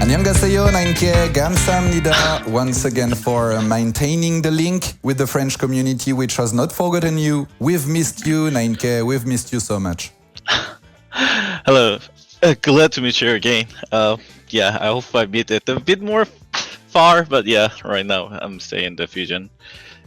안녕하세요, NineK, 감사합니다 once again for maintaining the link with the French community, which has not forgotten you. We've missed you, NineK, we've missed you so much. Hello, glad to meet you again. Yeah, I hope I meet it a bit more far, but yeah, right now I'm staying in the Fusion.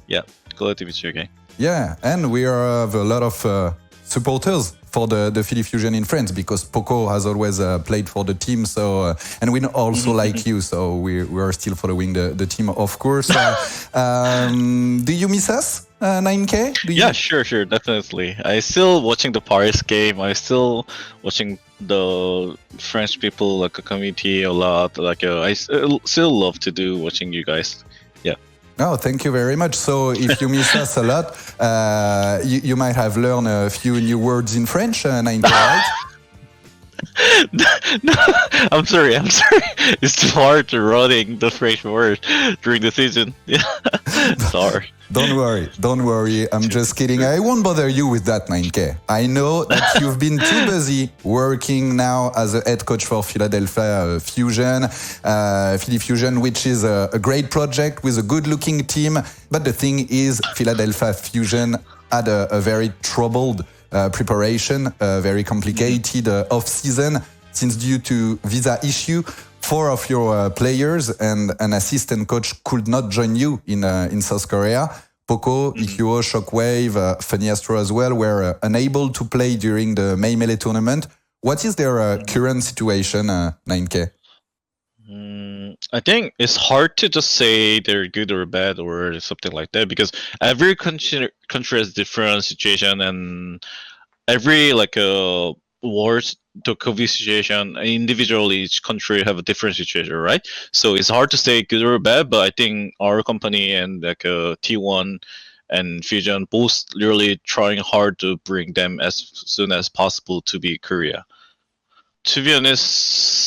Yeah, glad to meet you again. Yeah, and we have a lot of supporters for the Philly Fusion in France, because Poko has always played for the team. So and we also like you, so we are still following the team, of course. Do you miss us, NineK? Yeah, sure, definitely. I still watching the Paris game. I still watching the French people like a community a lot. Like I still love to do watching you guys. Yeah. Oh, thank you very much. So if you miss us a lot, you might have learned a few new words in French, NineK, right? No, I'm sorry. It's too hard to running the French word during the season. Yeah, sorry. Don't worry. I'm just kidding. I won't bother you with that, NineK. I know that you've been too busy working now as a head coach for Philadelphia Fusion, Philly Fusion, which is a great project with a good-looking team. But the thing is, Philadelphia Fusion had a very troubled preparation, very complicated off-season, since due to visa issue, 4 of your players and an assistant coach could not join you in South Korea. Poko, Ikuo, Shockwave, FunnyAstro as well were unable to play during the May Melee tournament. What is their current situation, NineK? I think it's hard to just say they're good or bad or something like that, because every country has different situation, and every wars, the COVID situation, individually each country have a different situation, right? So it's hard to say good or bad, but I think our company and T1 and Fusion both really trying hard to bring them as soon as possible to be Korea. To be honest,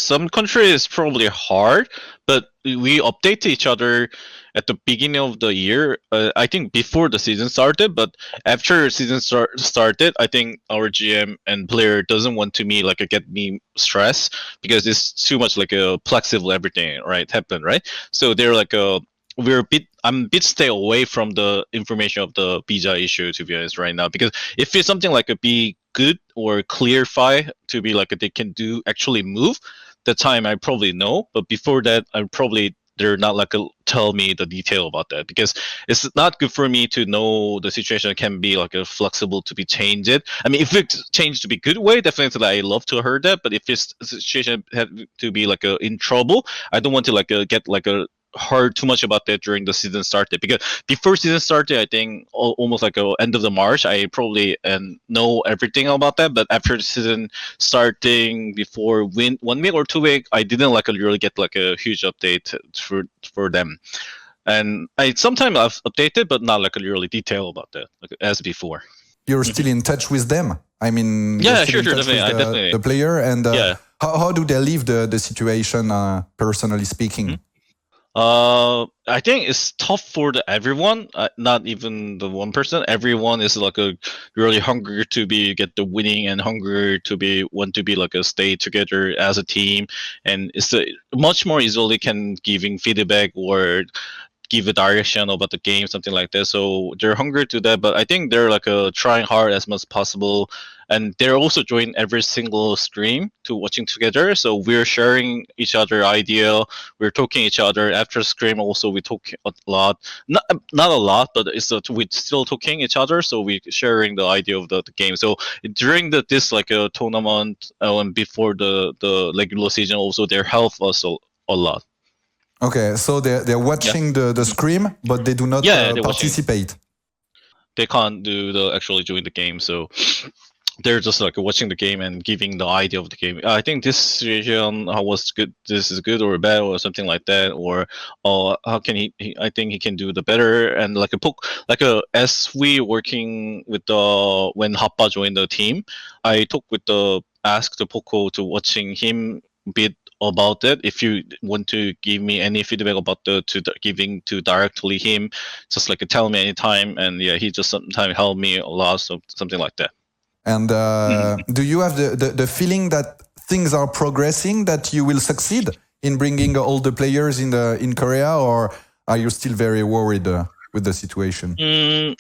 some country is probably hard, but we update each other at the beginning of the year. I think before the season started, but after season started, I think our GM and player doesn't want to get me stressed, because it's too much flexible everything, right? Happen, right? So they're I'm a bit stay away from the information of the visa issue, to be honest, right now, because if it's something be good or clarify to be they can do actually move, the time I probably know, but before that they're not tell me the detail about that, because it's not good for me to know the situation can be flexible to be changed. I mean, if it's changed to be good way, definitely I love to hear that, but if it's situation have to be in trouble, I don't want to get heard too much about that during the season started, because before season started, I think almost end of the March, I probably know everything about that, but after the season starting, before 1 week or 2 week, I didn't really get a huge update for them, and I sometimes I've updated, but not really detail about that as before. You're still in touch with them? I mean, yeah, sure, definitely. The player, and yeah. How do they leave the situation, personally speaking? I think it's tough for everyone, not even the one person. Everyone is really hungry to get the winning, and hungry to want to stay together as a team, and it's much more easily can giving feedback or give a direction about the game, something like that. So they're hungry to that, but I think they're trying hard as much as possible, and they're also joining every single stream to watching together. So we're sharing each other idea, we're talking each other after stream. Also, we talk a lot, not a lot, but it's we still talking each other. So we sharing the idea of the game. So during this tournament and before the regular season, also they help us a lot. Okay, so they're watching the scream, but they do not participate. They can't actually join the game, so they're just watching the game and giving the idea of the game. I think this situation, how was good? This is good or bad or something like that, or how can he? I think he can do the better, and as we working with when hotba joined the team, I asked the Poko to watching him bit about it. If you want to give me any feedback about giving to directly him, just tell me anytime, and yeah, he just sometimes help me a lot, so something like that. And do you have the feeling that things are progressing, that you will succeed in bringing all the players in Korea, or are you still very worried with the situation?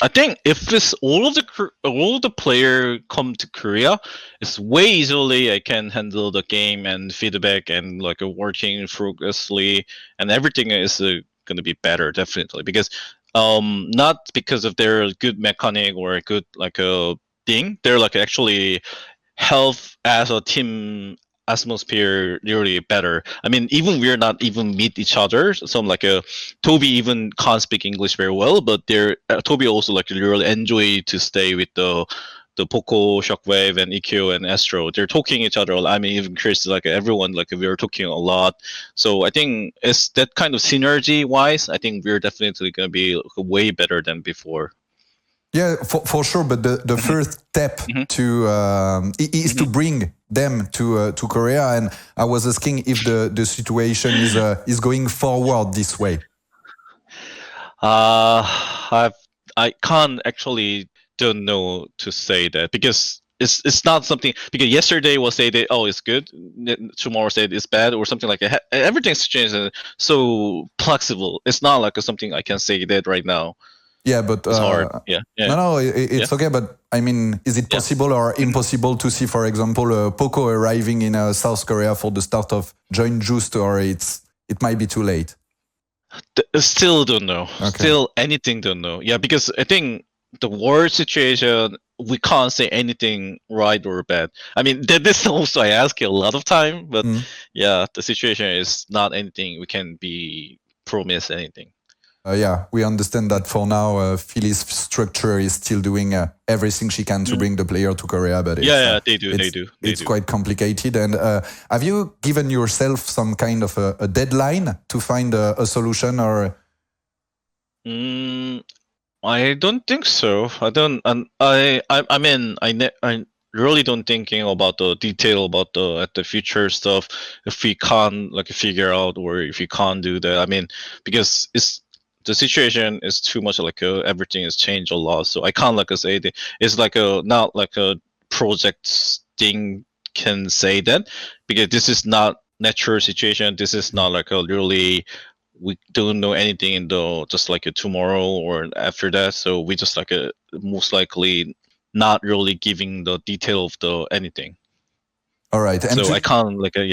I think if it's all of the player come to Korea, it's way easily I can handle the game and feedback and like working frugalely, and everything is gonna be better definitely, because not because of their good mechanic or a good like a thing, they're like actually health as a team atmosphere really better. I mean, even we're not even meet each other. So like Tobi even can't speak English very well, but they're Tobi also like really enjoy to stay with the Poko, Shockwave, and EQ and Astro. They're talking each other. I mean, even Chris, like everyone, like we are talking a lot. So I think it's that kind of synergy wise. I think we're definitely gonna be way better than before. Yeah, for sure. But the first step to is to bring them to Korea, and I was asking if the situation is going forward this way. I can't actually don't know to say that, because it's not something, because yesterday was say that it's good, tomorrow said it's bad or something like that. Everything's changed so flexible. It's not like something I can say that right now. Yeah, but it's hard. Yeah. No, it's okay. But I mean, is it possible or impossible to see, for example, Poko arriving in South Korea for the start of Joint Juice, or it might be too late? Still don't know. Okay. Still anything don't know. Yeah, because I think the world situation, we can't say anything right or bad. I mean, this also I ask you a lot of time, but yeah, the situation is not anything we can be promise anything. Yeah, we understand that for now, Philly's structure is still doing everything she can to bring the player to Korea, but they do. It's quite complicated. And have you given yourself some kind of a deadline to find a solution, or? I don't think so. I don't. I mean, I really don't thinking about the detail about the future stuff. If we can't like figure out, or if we can't do that, I mean, because the situation is too much like everything has changed a lot, so I can't like say that it's like not like a project thing can say that, because this is not natural situation. This is not like a really, we don't know anything in the just like tomorrow or after that, so we just like most likely not really giving the detail of the anything. All right, and so I can't like I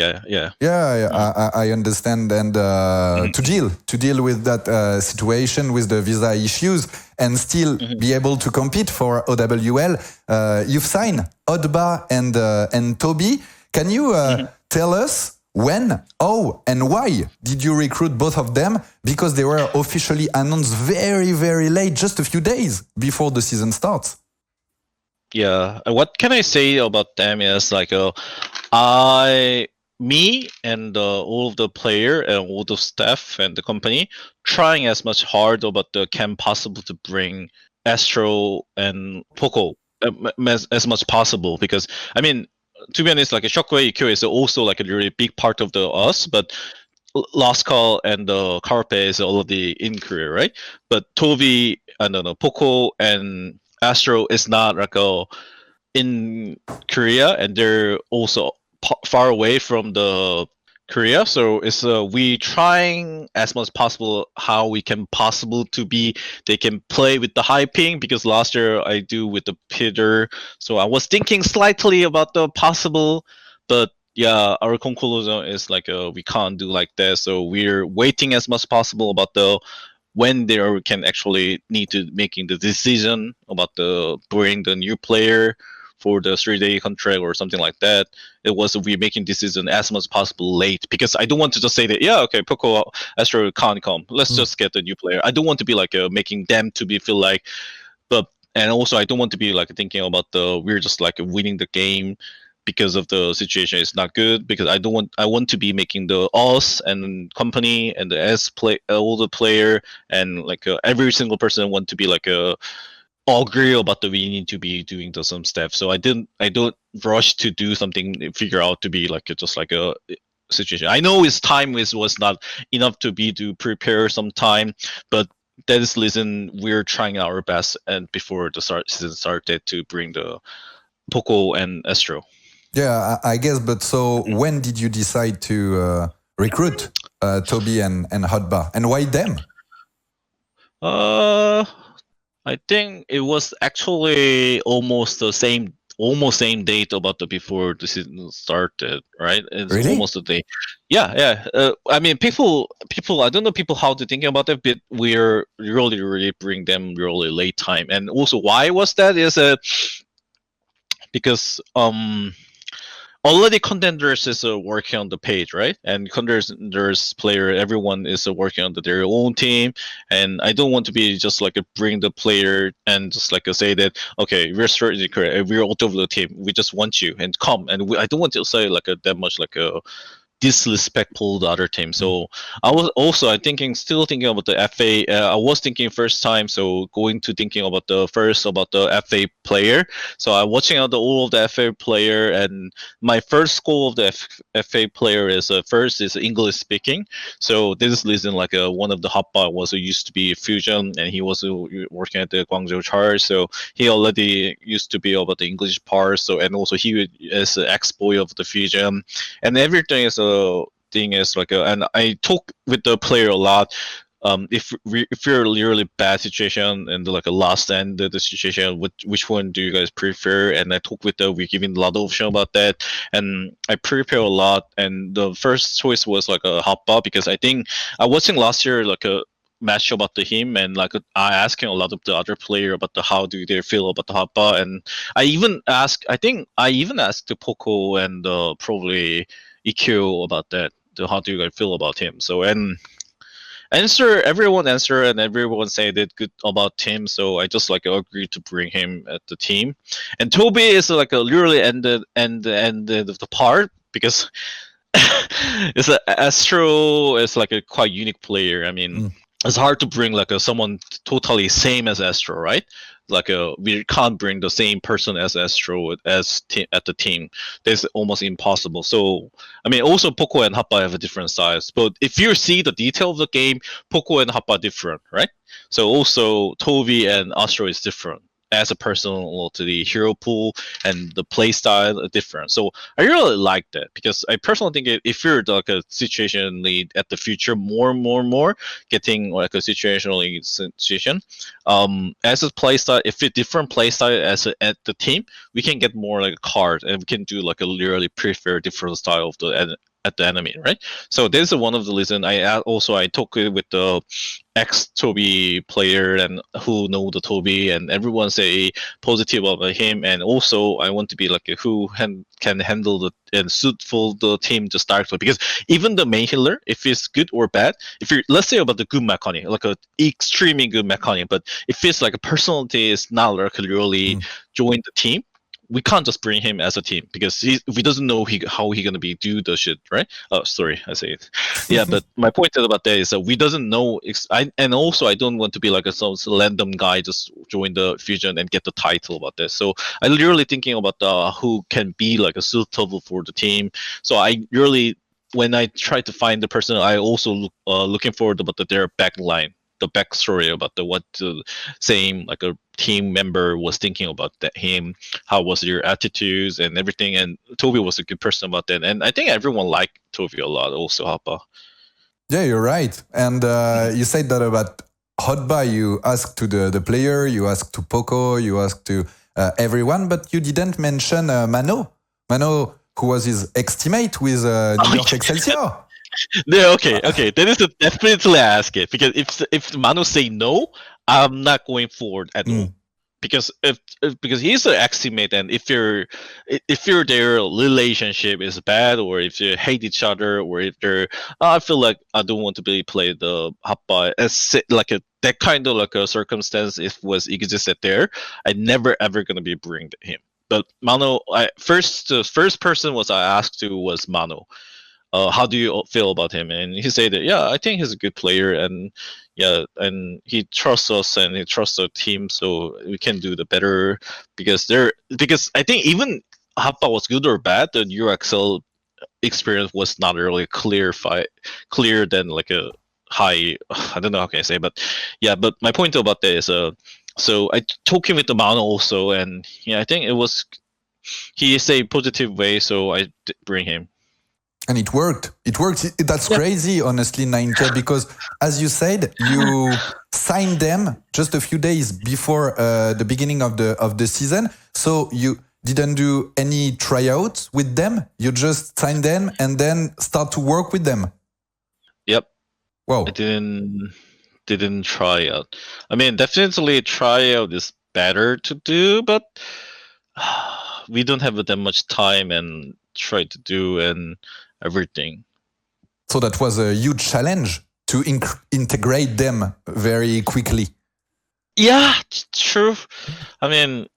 understand. And to deal with that situation with the visa issues and still be able to compete for OWL, you've signed hotba and Tobi. Can you tell us when, how, and why did you recruit both of them? Because they were officially announced very, very late, just a few days before the season starts. Yeah, what can I say about them is like me and all of the player and all the staff and the company trying as much hard about the can possible to bring Astro and Poko as much possible, because I mean, to be honest, like a Shockwave EQ is also like a really big part of the us, but Rascal and the Carpe is already in Korea, right? But Tobi, I don't know, Poko and Astro is not like in Korea, and they're also far away from the Korea. So it's we trying as much as possible how we can possible to be. They can play with the high ping, because last year I do with the Peter. So I was thinking slightly about the possible, but yeah, our conclusion is like we can't do like that. So we're waiting as much as possible about the when they can actually need to making the decision about the bring the new player for the 3-day contract or something like that. It was we making decision as much as possible late, because I don't want to just say that okay, Poko Astro can't come, let's just get the new player. I don't want to be like making them to be feel like, but and also I don't want to be like thinking about we're just like winning the game because of the situation is not good, because I want to be making the us and company and the S play all the player and like every single person want to be like agree about the we need to be doing some stuff. So I don't rush to do something, figure out to be like just like a situation. I know his time was not enough to prepare some time, but that is reason we're trying our best and before the season started to bring the Poko and Astro. Yeah, I guess. But so when did you decide to recruit Tobi and Hotba, and why them? I think it was actually almost same date about the before the season started, right? It's Really? almost the day. Yeah. I mean, people. I don't know people how to think about it, but we're really bring them really late time, and also why was that is because already contenders is working on the page, right? And contenders player, everyone is working on their own team. And I don't want to be just like bring the player and just like say that okay, we're strategy correct, we're out of the team, we just want you and come. And I don't want to say like that much like a disrespectful the other team. So I was also still thinking about the FA. I was thinking first time, so going to thinking about the FA player. So I'm watching out all of the FA player, and my first school of the FA player is first is English speaking. So this is reason like one of the hotba was used to be Fusion, and he was working at the Guangzhou Charge. So he already used to be about the English part. So and also he is an ex-boy of the Fusion, and everything is thing is like and I talk with the player a lot. If you're a really bad situation and like a last end of the situation, which one do you guys prefer? And I talk with we giving a lot of option about that, and I prepare a lot. And the first choice was like a hotba because I think I watching last year like a match about him, and like I asking a lot of the other player about how do they feel about the hotba, and I think I even asked the Poko and probably EQ about that. How do you guys feel about him? So and everyone answer and everyone say that good about him. So I just like agreed to bring him at the team. And Tobi is like a literally ended of the part because it's Astro is like a quite unique player. I mean, it's hard to bring like someone totally same as Astro, right? Like we can't bring the same person as Astro at the team. That's almost impossible. So I mean, also Poko and hotba have a different size, but if you see the detail of the game, Poko and hotba different, right? So also Tobi and Astro is different as a person to the hero pool, and the play style are different. So I really like that because I personally think if you're like a situation lead at the future, more getting like a situational lead situation, as a play style, if it different play style at the team, we can get more like a card, and we can do like a literally prefer different style of the at the enemy, right? So this is one of the reason I talk with the ex Tobi player and who know the Tobi, and everyone say positive about him. And also I want to be like who can handle the and suitful the team to start with, because even the main healer, if it's good or bad, if you're let's say about the good mechanic, like a extremely good mechanic, but if it's like a personality is not like really join the team, we can't just bring him as a team because we doesn't know how he gonna be do the shit, right? Oh, sorry, I say it. Yeah, but my point about that is that we doesn't know. And also I don't want to be like some random guy just join the fusion and get the title about this. So I literally thinking about who can be like a suitable for the team. So I really when I try to find the person, I also looking forward about their backline, the backstory about what the same like a team member was thinking about him, how was your attitudes and everything. And Tobi was a good person about that, and I think everyone liked Tobi a lot also, hotba. Yeah, you're right. And you said that about hotba, you asked to the player, you asked to Poko, you asked to everyone, but you didn't mention Mano, who was his ex-teammate with New York Excelsior. Yeah, okay. Then it's definitely ask it, because if Mano say no, I'm not going forward at all. Because because he's an ex-teammate, and if their relationship is bad, or if you hate each other, or if they're, I feel like I don't want to be play the hotba as like that kind of like a circumstance if was existed there. I never ever gonna be bring him. But Mano, the first person was I asked to was Mano. How do you feel about him? And he said that, yeah, I think he's a good player, and yeah, and he trusts us and he trusts the team, so we can do the better, because I think even hotba was good or bad, the UXL experience was not really clear than like a high. I don't know how can I say, but yeah. But my point about that is so I talking with the Mano also, and yeah, I think it was he is a positive way, so I bring him. And it worked. It worked. That's crazy, honestly, 9K, because as you said, you signed them just a few days before the beginning of the season. So you didn't do any tryouts with them. You just signed them and then start to work with them. Yep. Wow. I didn't try out. I mean, definitely tryout is better to do, but we don't have that much time and try to do and everything. So that was a huge challenge to integrate them very quickly. Yeah, true. I mean,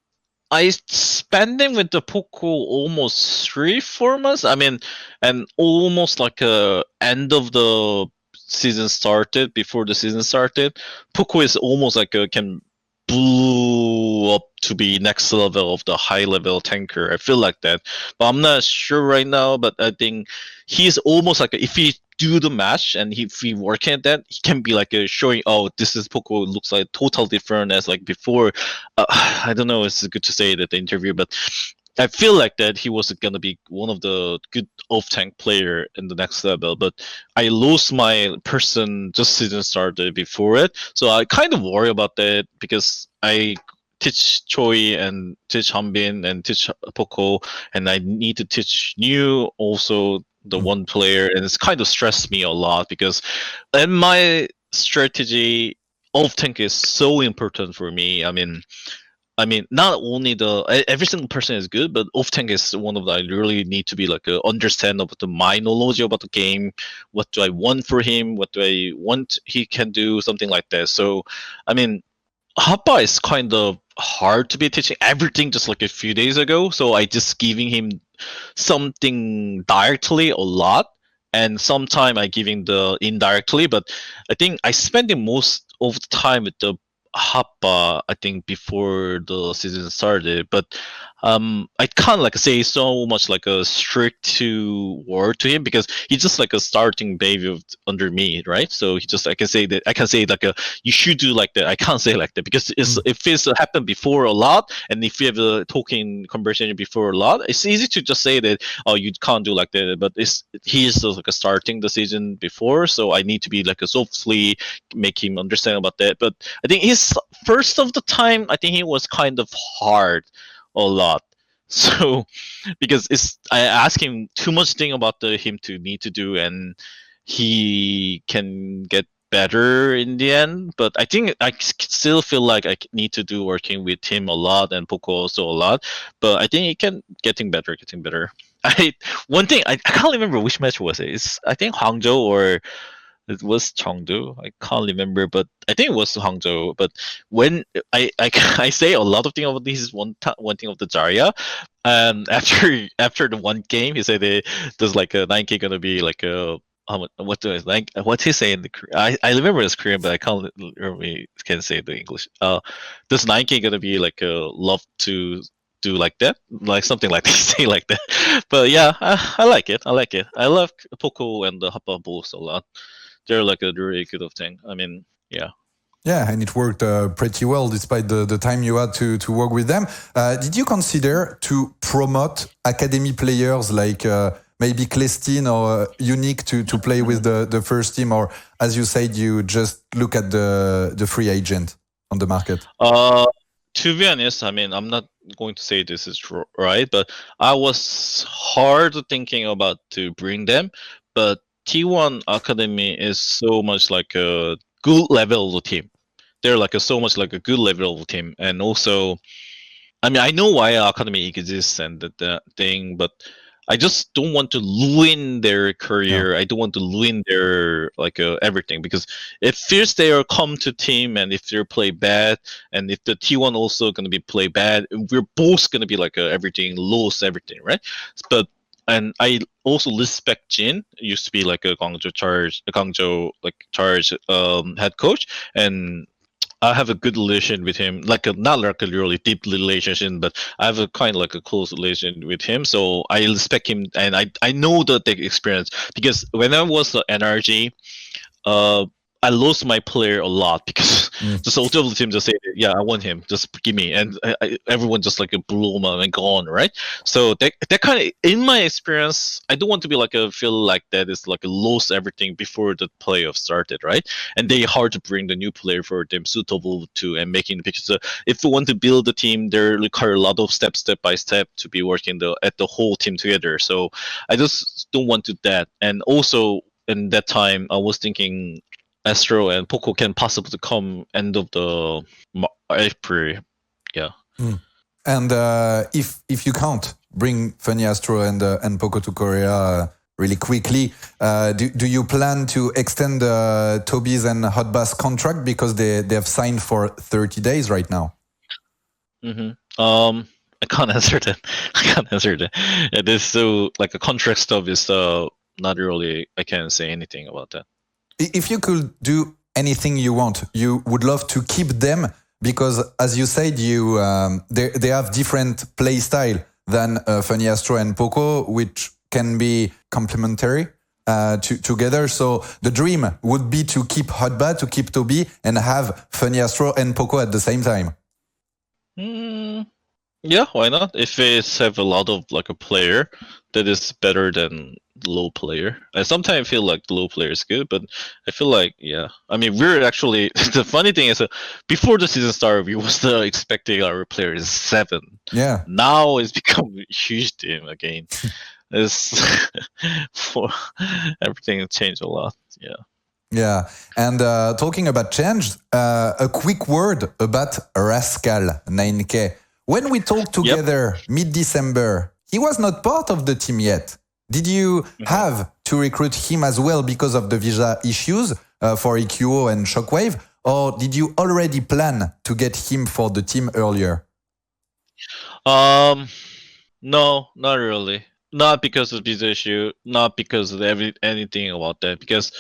I spent them with the Poko almost 3-4 months. I mean, and almost like end of the season started, before the season started. Poko is almost like can blew up to be next level of the high level tanker. I feel like that, but I'm not sure right now. But I think he's almost like if he do the match and if he work at that, he can be like showing, oh, this is Poko looks like total different as like before. I don't know. It's good to say that the interview, but I feel like that he was gonna be one of the good off tank player in the next level, but I lost my person just season started before it, so I kind of worry about that because I teach Choi and teach Hanbin and teach Poko, and I need to teach new also the one player, and it's kind of stressed me a lot because in my strategy, off tank is so important for me. I mean, not only every single person is good, but off tank is one of the I really need to be like understand about my knowledge about the game. What do I want for him? What do I want he can do? Something like that. So, I mean, hotba is kind of hard to be teaching everything just like a few days ago. So I just giving him something directly a lot, and sometime I giving the indirectly. But I think I spending most of the time with the hotba, I think before the season started, but I can't like say so much like a strict to word to him because he's just like a starting baby of, under me, right? So he just I can say like a you should do like that. I can't say like that because if it's happened before a lot, and if you have a talking conversation before a lot, it's easy to just say that oh you can't do like that. But he is just like a starting the season before, so I need to be like a softly make him understand about that. But I think his first of the time, I think he was kind of hard a lot. So because I ask him too much thing about him to need to do, and he can get better in the end. But I think I still feel like I need to do working with him a lot and Poko also a lot. But I think he can getting better. One thing I can't remember which match was it. It's I think Hangzhou or it was Chengdu. I can't remember, but I think it was Hangzhou. But when I say a lot of things about this is one thing of the Zarya. After the one game, he said there's like a 9K gonna be like a what do I like? What's he say in the I remember it's Korean, but I can't really can say the English. Does 9K gonna be like a love to do like that, like something like this, say like that. But yeah, I like it. I love Poko and the hotba both a lot. They're like a really good of thing. I mean, yeah. Yeah, and it worked pretty well despite the time you had to work with them. Did you consider to promote academy players like maybe Clestin or Unique to play with the first team? Or as you said, you just look at the free agent on the market? To be honest, I mean, I'm not going to say this is right, but I was hard thinking about to bring them, but T1 Academy is so much like a good level of team. They're like so much like a good level of team, and also, I mean, I know why Academy exists and that thing, but I just don't want to ruin their career. I don't want to ruin their like everything, because if first they are come to team and if they play bad, and if the T1 also gonna be play bad, we're both gonna be like everything lose everything, right? But and I also respect Jin. Used to be like a Guangzhou like charge head coach, and I have a good relation with him, like not like a really deep relationship, but I have a kind of like a close relation with him. So I respect him, and I know the experience, because when I was the NRG, I lost my player a lot because just all of the team just say, yeah, I want him, just give me, and everyone just like blew him up and gone, right? So that kind of, in my experience, I don't want to be like a feel like that is like a lost everything before the playoff started, right? And they hard to bring the new player for them suitable to and making the picture. So if you want to build the team, there require a lot of step by step to be working at the whole team together. So I just don't want to do that. And also in that time, I was thinking Astro and Poko can possibly come end of the April. Yeah. And if you can't bring FunnyAstro and Poko to Korea really quickly, do you plan to extend Tobi's and hotba's contract because they have signed for 30 days right now? I can't answer that. I can't answer that. It is so like a contract stuff is not really. I can't say anything about that. If you could do anything you want, you would love to keep them because, as you said, they have different play style than FunnyAstro and Poko, which can be complementary together. So the dream would be to keep hotba, to keep Tobi, and have FunnyAstro and Poko at the same time. Yeah, why not? If it's have a lot of like a player that is better than low player. I sometimes feel like the low player is good, but I feel like, yeah. I mean, we're actually, the funny thing is before the season started, we was expecting our player is 7. Yeah. Now it's become a huge team again. It's for everything changed a lot. Yeah. Yeah. And talking about change, a quick word about Rascal, NineK. When we talked together mid-December, he was not part of the team yet. Did you have to recruit him as well because of the visa issues for EQO and Shockwave? Or did you already plan to get him for the team earlier? No, not really. Not because of this issue, not because of anything about that. Because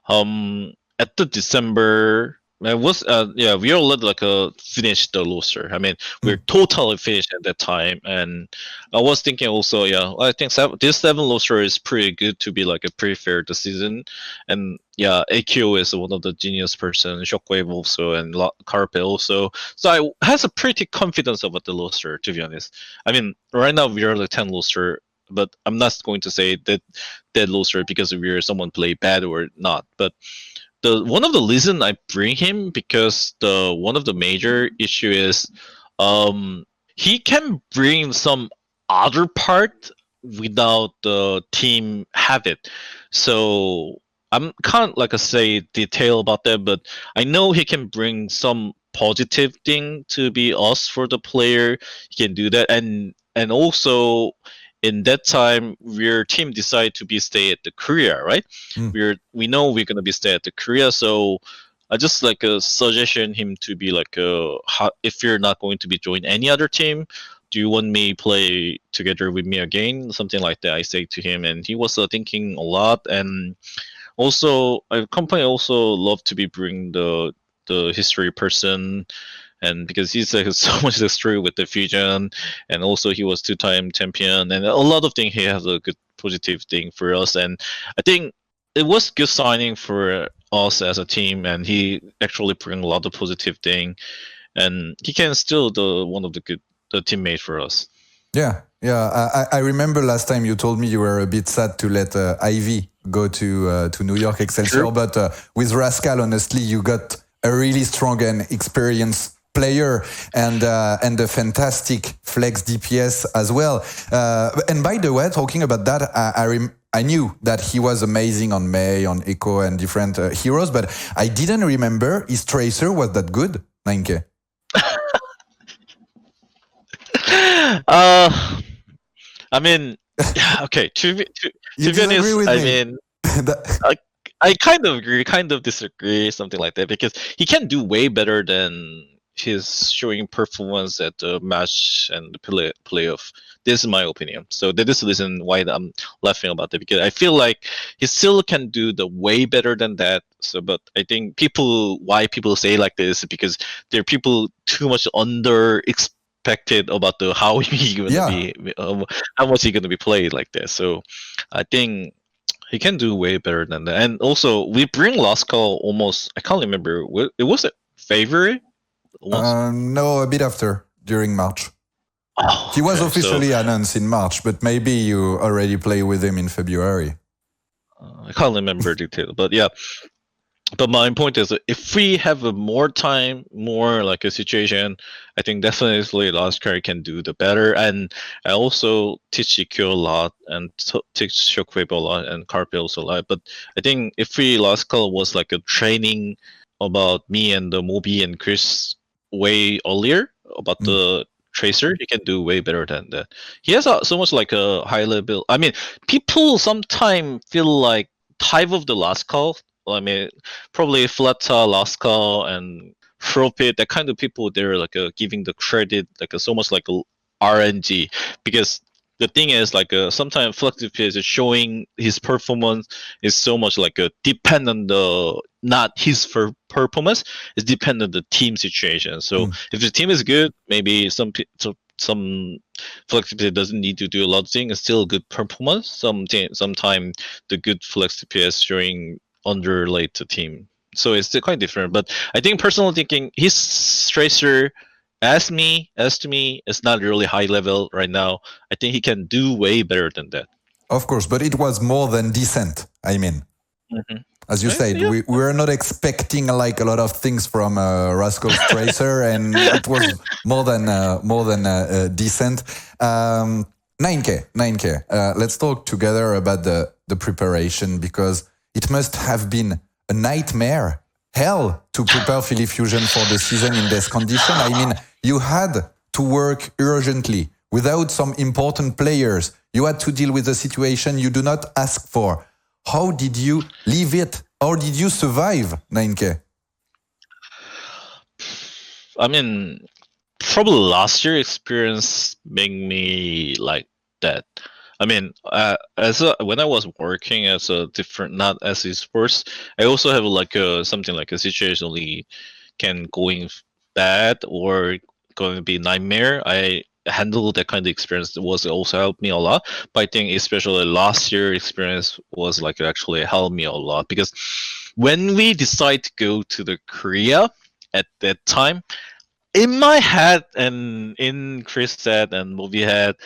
at the December, it was we already like finished the loser. I mean, we're totally finished at that time, and I was thinking also, I think this 7 loser is pretty good to be like a pretty fair the season, and AQ is one of the genius person, Shockwave also, and Carpe also. So I has a pretty confidence about the loser, to be honest. I mean, right now we are the 10 loser, but I'm not going to say that loser because we're someone play bad or not, but. One of the reason I bring him because one of the major issue is he can bring some other part without the team have it. So I'm can't like I say detail about that, but I know he can bring some positive thing to be us for the player. He can do that, and also in that time, our team decided to be stay at the Korea, right? We know we're gonna be stay at the Korea, so I just like a suggestion him to be like if you're not going to be join any other team, do you want me play together with me again? Something like that. I say to him, and he was thinking a lot, and also a company also love to be bring the history person. And because he's so much history with the fusion, and also he was 2-time champion, and a lot of things he has a good positive thing for us. And I think it was good signing for us as a team, and he actually bring a lot of positive thing, and he can still one of the good teammate for us. Yeah. I remember last time you told me you were a bit sad to let Ivy go to New York Excelsior, but with Rascal, honestly, you got a really strong and experienced player and a fantastic flex DPS as well. And by the way, talking about that, I knew that he was amazing on Mei, on Echo, and different heroes, but I didn't remember his tracer was that good, NineK. I mean, okay. To be honest, I mean, I kind of agree, kind of disagree, something like that, because he can do way better than his showing performance at the match and the playoff. This is my opinion. So that is the reason why I'm laughing about that, because I feel like he still can do the way better than that. So, but I think why people say like this is because there are people too much under expected about how he gonna be, how much he gonna be played like this. So I think he can do way better than that. And also, we bring Rascal almost. I can't remember. It was it February. No, a bit after, during March. Oh, He was okay, officially announced in March, but maybe you already play with him in February. I can't remember detail, but yeah. But my point is, if we have a more time, more like a situation, I think definitely Rascal can do the better. And I also teach EQ a lot and teach Shockwave a lot and Carpe also a lot. But I think if we Rascal was like a training about me and the Moby and Chris way earlier about the tracer, he can do way better than that. He has so much like a high level. I mean, people sometimes feel like type of the Rascal. I mean, probably Flata, Rascal, and Fropit, that kind of people, they're like giving the credit like so much like RNG, because the thing is like sometimes Fluxif is showing his performance is so much like depend on the not his performance, it's depend on the team situation. So if the team is good, maybe some flexibility doesn't need to do a lot of things. It's still a good performance. Sometimes the good flexibility is showing underlaid the team. So it's still quite different. But I think personally thinking his tracer as to me is not really high level right now. I think he can do way better than that. Of course, but it was more than decent. I mean, as you said, yeah. we were not expecting like a lot of things from Rascal's tracer, and it was more than decent. 9K. Let's talk together about the preparation, because it must have been a nightmare, hell, to prepare Philly Fusion for the season in this condition. I mean, you had to work urgently without some important players. You had to deal with a situation you do not ask for. How did you leave it? How did you survive, 9K? I mean, probably last year experience made me like that. I mean, when I was working as a different, not as esports, I also have like something like a situationally can going bad or going to be nightmare. I handle that kind of experience was also helped me a lot. But I think especially last year experience was like actually helped me a lot, because when we decide to go to the Korea at that time, in my head and in Chris head and movie head,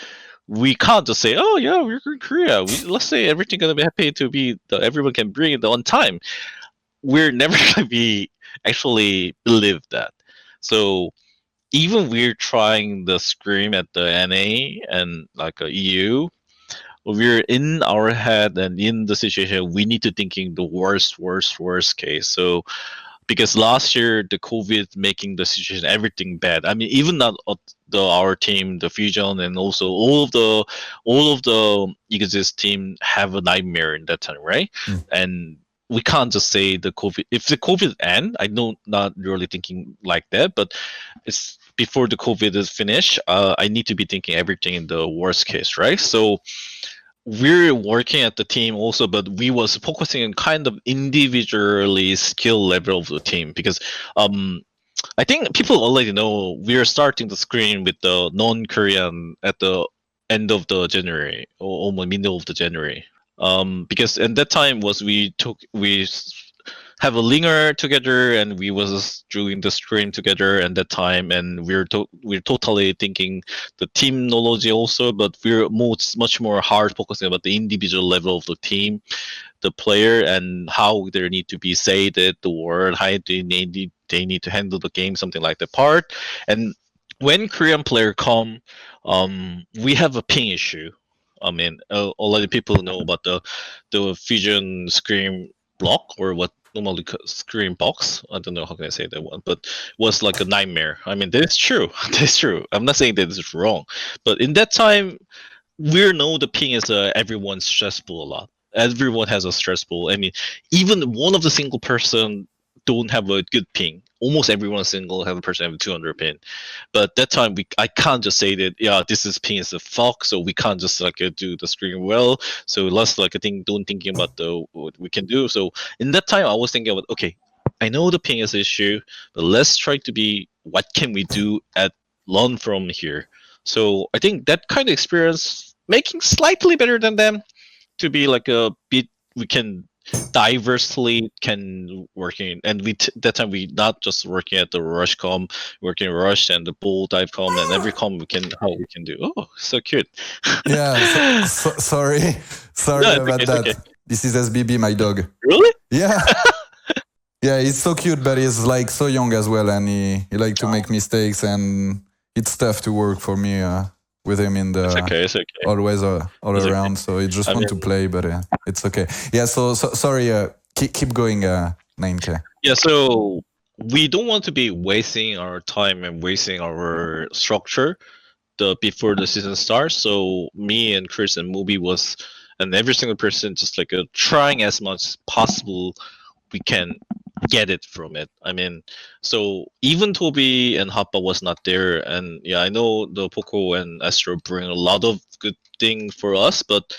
we can't just say, "Oh yeah, we're in Korea." Let's say everything gonna be happy to be everyone can bring it on time. We're never gonna be actually believe that. So even we're trying the scream at the NA and like EU, we're in our head and in the situation we need to thinking the worst case. So because last year the COVID making the situation everything bad. I mean, even not our team, the Fusion, and also all of the exist team have a nightmare in that time, right? And we can't just say the COVID. If the COVID end, I know not really thinking like that, but it's before the COVID is finished. I need to be thinking everything in the worst case, right? So we're working at the team also, but we was focusing on kind of individually skill level of the team, because I think people already know we are starting the screen with the non-Korean at the end of the January or almost middle of the January. Because at that time was we have a linger together and we was doing the stream together at that time, and we're totally thinking the team knowledge also, but we're much more hard focusing about the individual level of the team, the player, and how they need to be said at the word, how they need to handle the game, something like that part. And when Korean player come, we have a ping issue. I mean, a lot of people know about the Fusion screen block, or what normally screen box. I don't know how can I say that one, but was like a nightmare. I mean, that is true. That's true. I'm not saying that it's wrong, but in that time, we know the ping is everyone's stressful a lot. Everyone has a stressful. I mean, even one of the single person don't have a good ping. Almost everyone single have a person have a 200 ping. But that time I can't just say that this is ping is a fuck, so we can't just like do the screen well. So let's like thinking about what we can do. So in that time I was thinking about, okay, I know the ping is an issue, but let's try to be what can we do at learn from here. So I think that kind of experience making slightly better than them to be like a bit we can diversely can working, and that time we not just working at the rush com, working rush and the bull dive com, and every com we can how we can do. Oh, so cute. Yeah, sorry No, it's about okay, that. okay. This is SBB, my dog. Really? Yeah. Yeah, he's so cute, but he's like so young as well, and he like to make mistakes, and it's tough to work for me with him in the it's okay. always all It's around. okay. So he just want to play, but it's okay. Yeah. So sorry. Keep going, NineK. Yeah. So we don't want to be wasting our time and wasting our structure before the season starts. So me and Chris and Mubi and every single person just like trying as much as possible we can get it from it. I mean, so even Tobi and hotba was not there, and yeah, I know the Poko and Astro bring a lot of good thing for us, but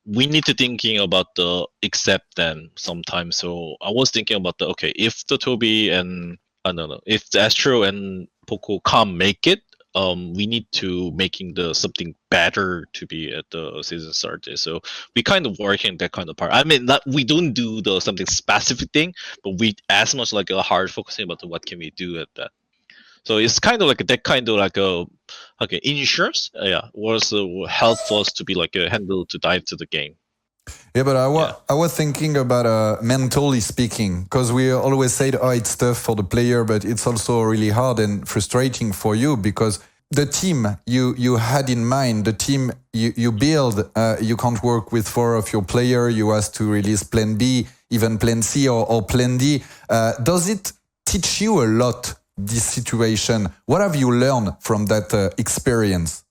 we need to thinking about the except then sometimes. So I was thinking about if the Tobi and I don't know if the Astro and Poko can't make it, we need to making the something better to be at the season start day. So we kind of working that kind of part. I mean, we don't do the something specific thing, but we as much like a hard focusing about what can we do at that. So it's kind of like that kind of like a insurance. Yeah, was help us to be like a handle to dive to the game. Yeah, but I was thinking about mentally speaking, because we always said, oh, it's tough for the player, but it's also really hard and frustrating for you, because the team you had in mind, the team you build, you can't work with 4 of your player. You have to release plan B, even plan C or plan D. Does it teach you a lot, this situation? What have you learned from that experience?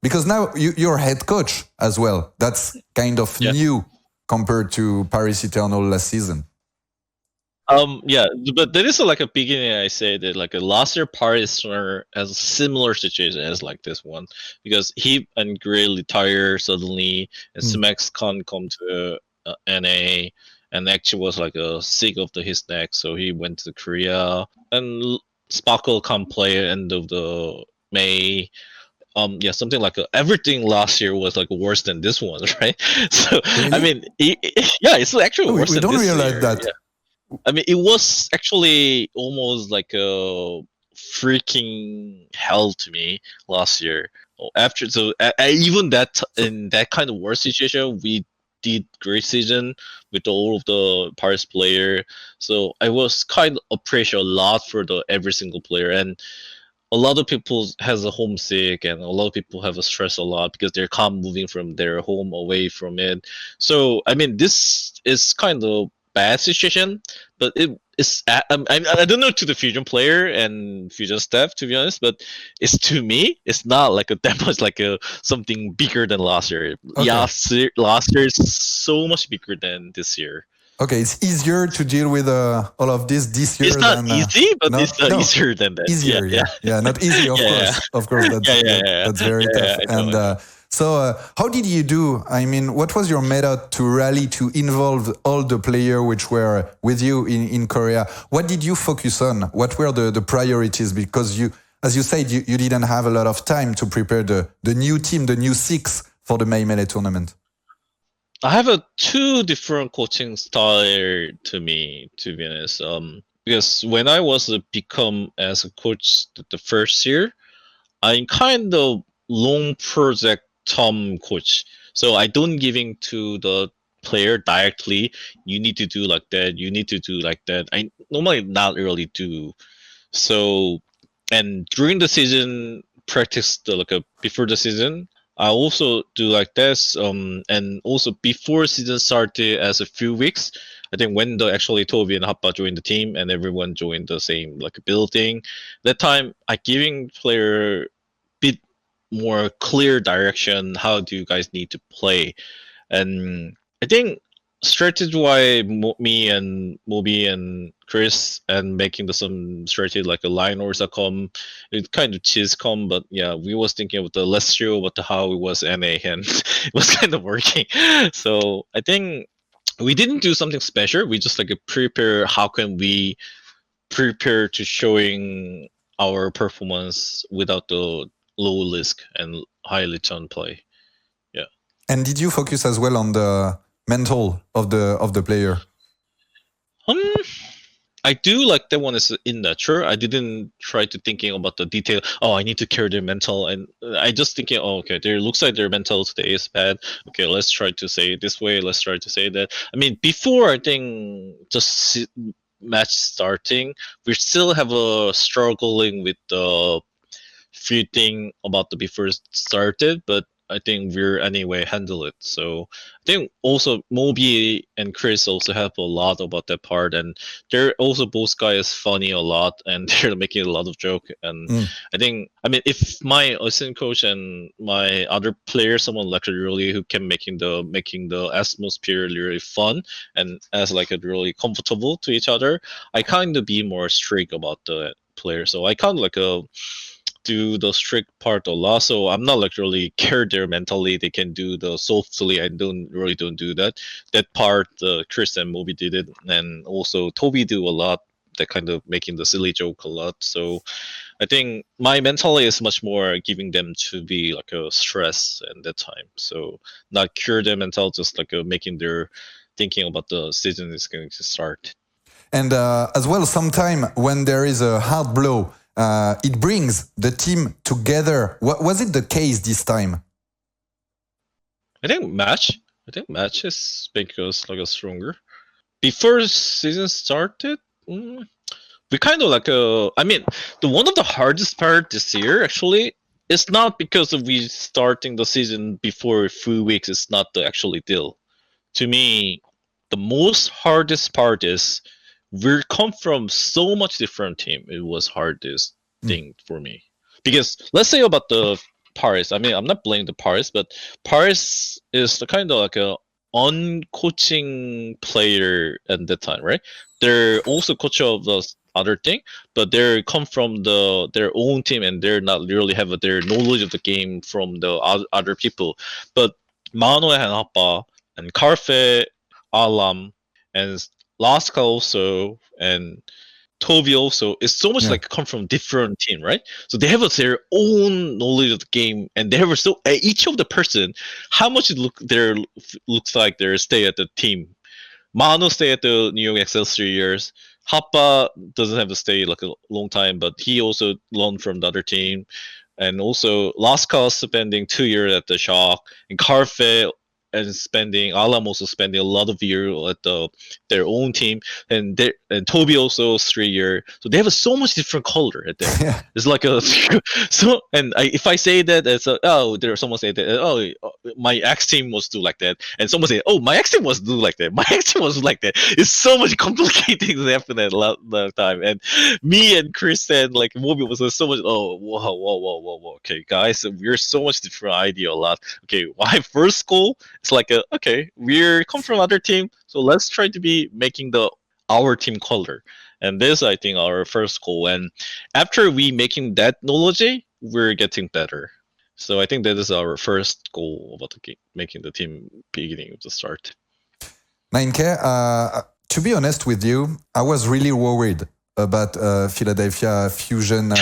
Because now you're head coach as well. That's kind of new compared to Paris Eternal last season. Yeah, but there is like a beginning. I say that like a last year Paris has a similar situation as like this one, because he and Gray retire suddenly, and Smax can't come to NA, and actually was like sick of his neck, so he went to Korea, and Sparkle can't play end of the May. Something like everything last year was like worse than this one, right? So really? I mean, it's actually worse than this year. We don't realize that. Yeah. I mean, it was actually almost like a freaking hell to me last year. After even that in that kind of worst situation, we did great season with all of the Paris player. So I was kind of appreciate a lot for every single player, and a lot of people has a homesick, and a lot of people have a stress a lot because they're moving from their home away from it. So I mean, this is kind of bad situation, but it's I don't know to the Fusion player and Fusion staff, to be honest, but it's to me it's not like that much like something bigger than last year. Okay. Yeah, last year is so much bigger than this year. Okay, it's easier to deal with all of this year. It's not easy, but it's easier than that. Easier, yeah. Not easy, of course. Of course, that's very tough. And so, how did you do? I mean, what was your method to rally, to involve all the players which were with you in Korea? What did you focus on? What were the priorities? Because you, as you said, you didn't have a lot of time to prepare the new team, the new 6 for the May Melee tournament. I have 2 different coaching style to me, to be honest. Because when I was become as a coach the first year, I'm kind of long project term coach. So I don't giving to the player directly. You need to do like that. You need to do like that. I normally not really do. So, and during the season, practice before the season, I also do like this, and also before season started as a few weeks, I think when actually Tobi and hotba joined the team and everyone joined the same like building, that time I giving player bit more clear direction. How do you guys need to play? And I think strategy-wise, me and Moby and Chris and making some strategy like a line or come, it kind of cheese come, but yeah, we was thinking about the less sure about how it was NA, and it was kind of working. So I think we didn't do something special. We just like prepare. How can we prepare to showing our performance without the low risk and high return play? Yeah. And did you focus as well on the mental of the player? I do like that one is in nature. I didn't try to thinking about the detail. Oh, I need to carry their mental, and I just thinking, oh, okay, there looks like their mental today is bad. Okay, let's try to say it this way. Let's try to say that. I mean, before I think just match starting, we still have a struggling with the few thing about the before started, but I think we're anyway handle it. So I think also Moby and Chris also have a lot about that part, and they're also both guys funny a lot, and they're making a lot of joke. And I think, I mean, if my assistant coach and my other player, someone like really who can making the atmosphere really fun and as like a really comfortable to each other, I kind of be more strict about the player. So I kind of like do the strict part a lot, so I'm not like really care their mentally. They can do the softly. I don't do that. That part, Chris and Moby did it, and also Tobi do a lot. That kind of making the silly joke a lot. So I think my mentally is much more giving them to be like a stress at that time. So not cure their mental, just like making their thinking about the season is going to start. And as well, sometime when there is a hard blow, it brings the team together. Was it the case this time? I think match is make us like a stronger. Before season started, we kind of like I mean, the one of the hardest part this year actually is not because of we starting the season before a few weeks. It's not the actually deal. To me, the most hardest part is we come from so much different team. It was hardest thing for me, because let's say about the Paris. I mean, I'm not blaming the Paris, but Paris is the kind of like a on-coaching player at that time, right? They're also coach of the other thing, but they come from their own team, and they're not really have their knowledge of the game from the other people. But Mano and hotba and Carfe, Alam, and Rascal also, and Tobi also is so much like come from different team, right? So they have their own knowledge of the game, and they have so each of the person how much it looks like they stay at the team. Mano stay at the New York Excel 3 years. Hoppa doesn't have to stay like a long time, but he also learned from the other team. And also Rascal spending 2 years at the Shock, and Carfe and spending Alam also spending a lot of years at their own team, and Tobi also 3 years. So they have so much different color at there. Yeah. It's like a so, and if I say that it's someone say that my ex team was do like that, and someone say my ex team was do like that. My ex team was like that. It's so much complicated things happen that a lot of time, and me and Chris and like Moby was so much. Oh, whoa. Okay, guys, we're so much different idea a lot. Okay, my first goal. It's like okay, we're come from other team, so let's try to be making our team color, and this I think our first goal. And after we making that knowledge, we're getting better. So I think that is our first goal about making the team beginning of the start. NineK, to be honest with you, I was really worried about Philadelphia Fusion.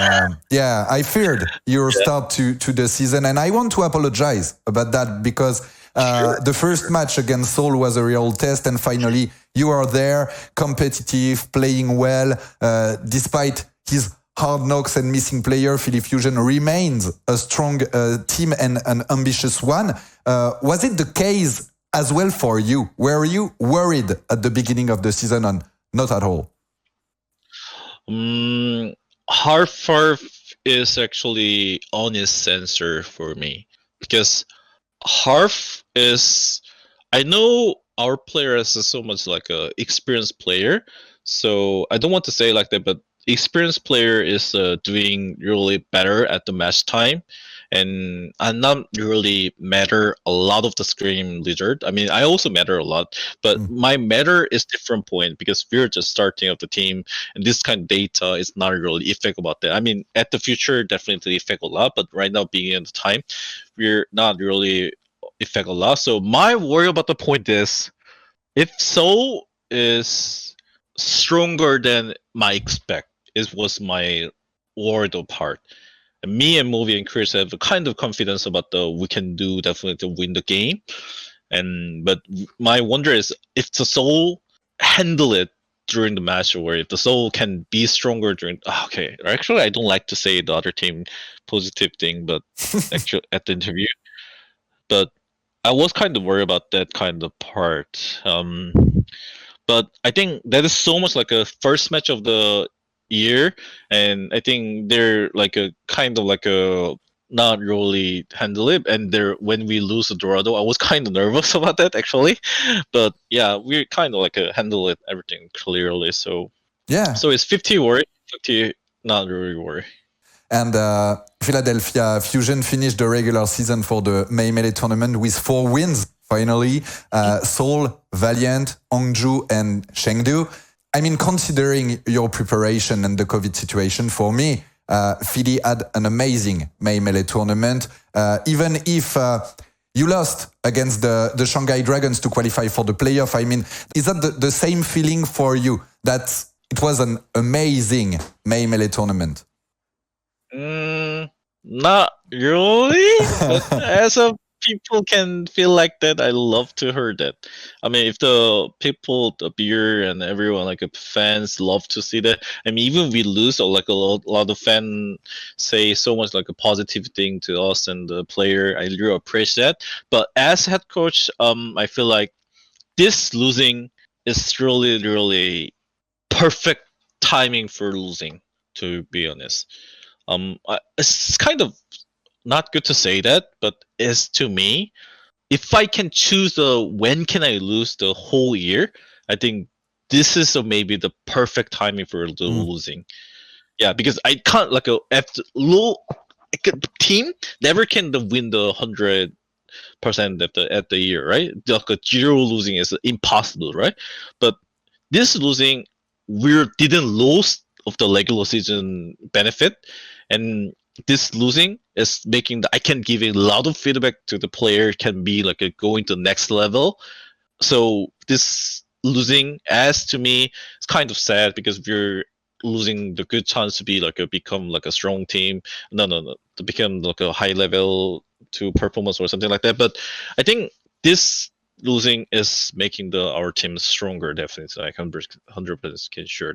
Yeah, I feared your start to the season, and I want to apologize about that, because the first match against Seoul was a real test, and finally you are there, competitive, playing well. Despite his hard knocks and missing player, Philly Fusion remains a strong team and an ambitious one. Was it the case as well for you? Were you worried at the beginning of the season? On not at all. Harfarf is actually honest answer for me, because Harf is, I know our player is so much like a experienced player, so I don't want to say like that, but experienced player is doing really better at the match time, and I'm not really matter a lot of the screen lizard. I mean, I also matter a lot, but my matter is different point, because we're just starting of the team, and this kind of data is not really effect about that. I mean, at the future definitely affect a lot, but right now being in the time, we're not really affect a lot. So my worry about the point is, if Seoul is stronger than my expect, it was my worried part. Me and Movie and Chris have a kind of confidence about we can do definitely to win the game. But my wonder is if the soul handle it during the match, or if the soul can be stronger during. Okay, actually, I don't like to say the other team positive thing, but actually at the interview, but I was kind of worried about that kind of part. But I think that is so much like a first match of the year, and I think they're like a kind of like a not really handle it. And they're when we lose to Dorado, I was kind of nervous about that actually, but yeah, we kind of like handle it everything clearly. So Yeah. it's 50 worry, 50 not really worry. And Philadelphia Fusion finished the regular season for the May Melee tournament with 4 wins, finally. Seoul, Valiant, Hongju, and Chengdu. I mean, considering your preparation and the COVID situation, for me, Philly had an amazing May Melee tournament. Even if you lost against the Shanghai Dragons to qualify for the playoff, I mean, is that the same feeling for you, that it was an amazing May Melee tournament? Not really, but as a people can feel like that, I love to hear that. I mean, if the people, the beer and everyone, like fans, love to see that. I mean, even we lose, or like a lot of fans say so much like a positive thing to us and the player. I really appreciate that. But as head coach, I feel like this losing is really perfect timing for losing. To be honest. It's kind of not good to say that, but it's to me, if I can choose the when can I lose the whole year, I think this is maybe the perfect timing for the losing. Yeah, because I can't like after low team never can win the 100% at the year, right? Like a zero losing is impossible, right? But this losing, we didn't lose of the regular season benefit, and this losing is making I can give a lot of feedback to the player, can be like going to the next level. So this losing, as to me, it's kind of sad because we're losing the good chance to be like become like a strong team. No, to become like a high level to performance or something like that. But I think this losing is making our team stronger. Definitely, I can 100% sure.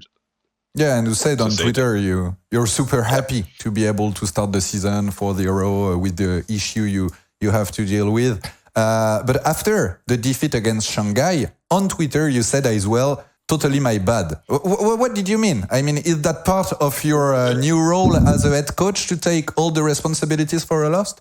Yeah, and you said on Twitter you're super happy to be able to start the season for the Euro with the issue you have to deal with. But after the defeat against Shanghai, on Twitter you said as well, totally my bad. What did you mean? I mean, is that part of your new role as a head coach to take all the responsibilities for a loss?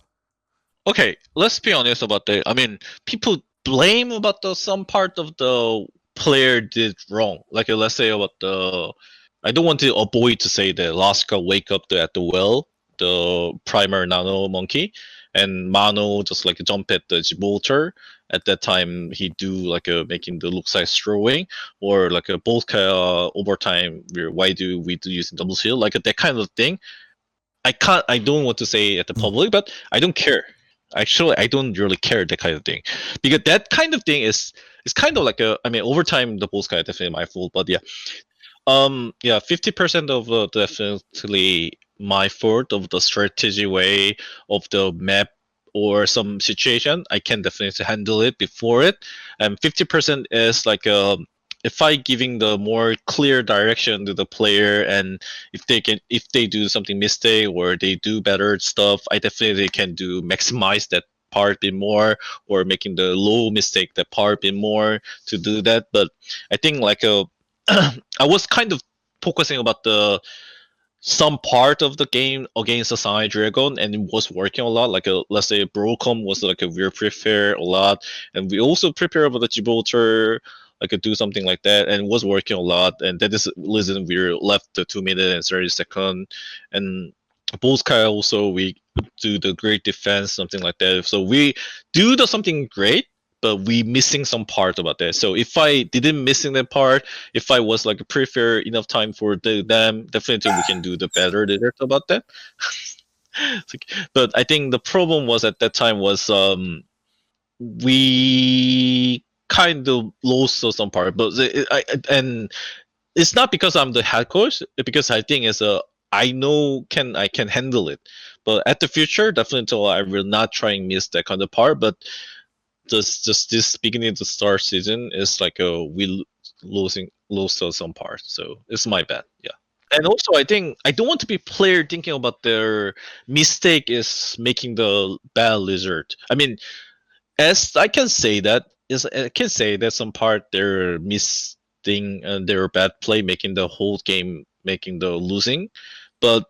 Okay, let's be honest about that. I mean, people blame about some part of the player did wrong. Like let's say about I don't want to avoid to say that Rascal wake up at the well, the primer nano monkey, and Mano just like jump at the Gibraltar. At that time, he do like making the look size throwing, or like a both overtime. Why do we do using double shield, like that kind of thing? I don't want to say at the public, but I don't care. Actually, I don't really care that kind of thing, because that kind of thing is kind of like I mean, overtime the both guy definitely my fault, but yeah. 50% of definitely my fault of the strategy way of the map or some situation. I can definitely handle it before it, and 50% is like if I giving the more clear direction to the player, and if they do something mistake or they do better stuff, I definitely can do maximize that part a bit more, or making the low mistake that part a bit more to do that. But I think like I was kind of focusing about some part of the game against the Side Dragon, and it was working a lot. Like let's say Brocom was like we prepare a lot, and we also prepare about the Gibraltar, like do something like that, and it was working a lot. And that is the reason we're left the 2 minutes and 30 seconds, and both Kai also we do the great defense, something like that. So we do something great, but we missing some part about that. So if I didn't missing that part, if I was like prefer enough time for them, definitely we can do the better about that. But I think the problem was at that time was we kind of lost some part, but and it's not because I'm the head coach, because I think it's I know I can handle it. But at the future, definitely I will not try and miss that kind of part. But just this beginning of the start season is like we lost some part, so it's my bad. Yeah. And also, I think I don't want to be player thinking about their mistake is making the bad lizard. I mean, as I can say that is I can say that some part they're missing and their bad play making the whole game making the losing, but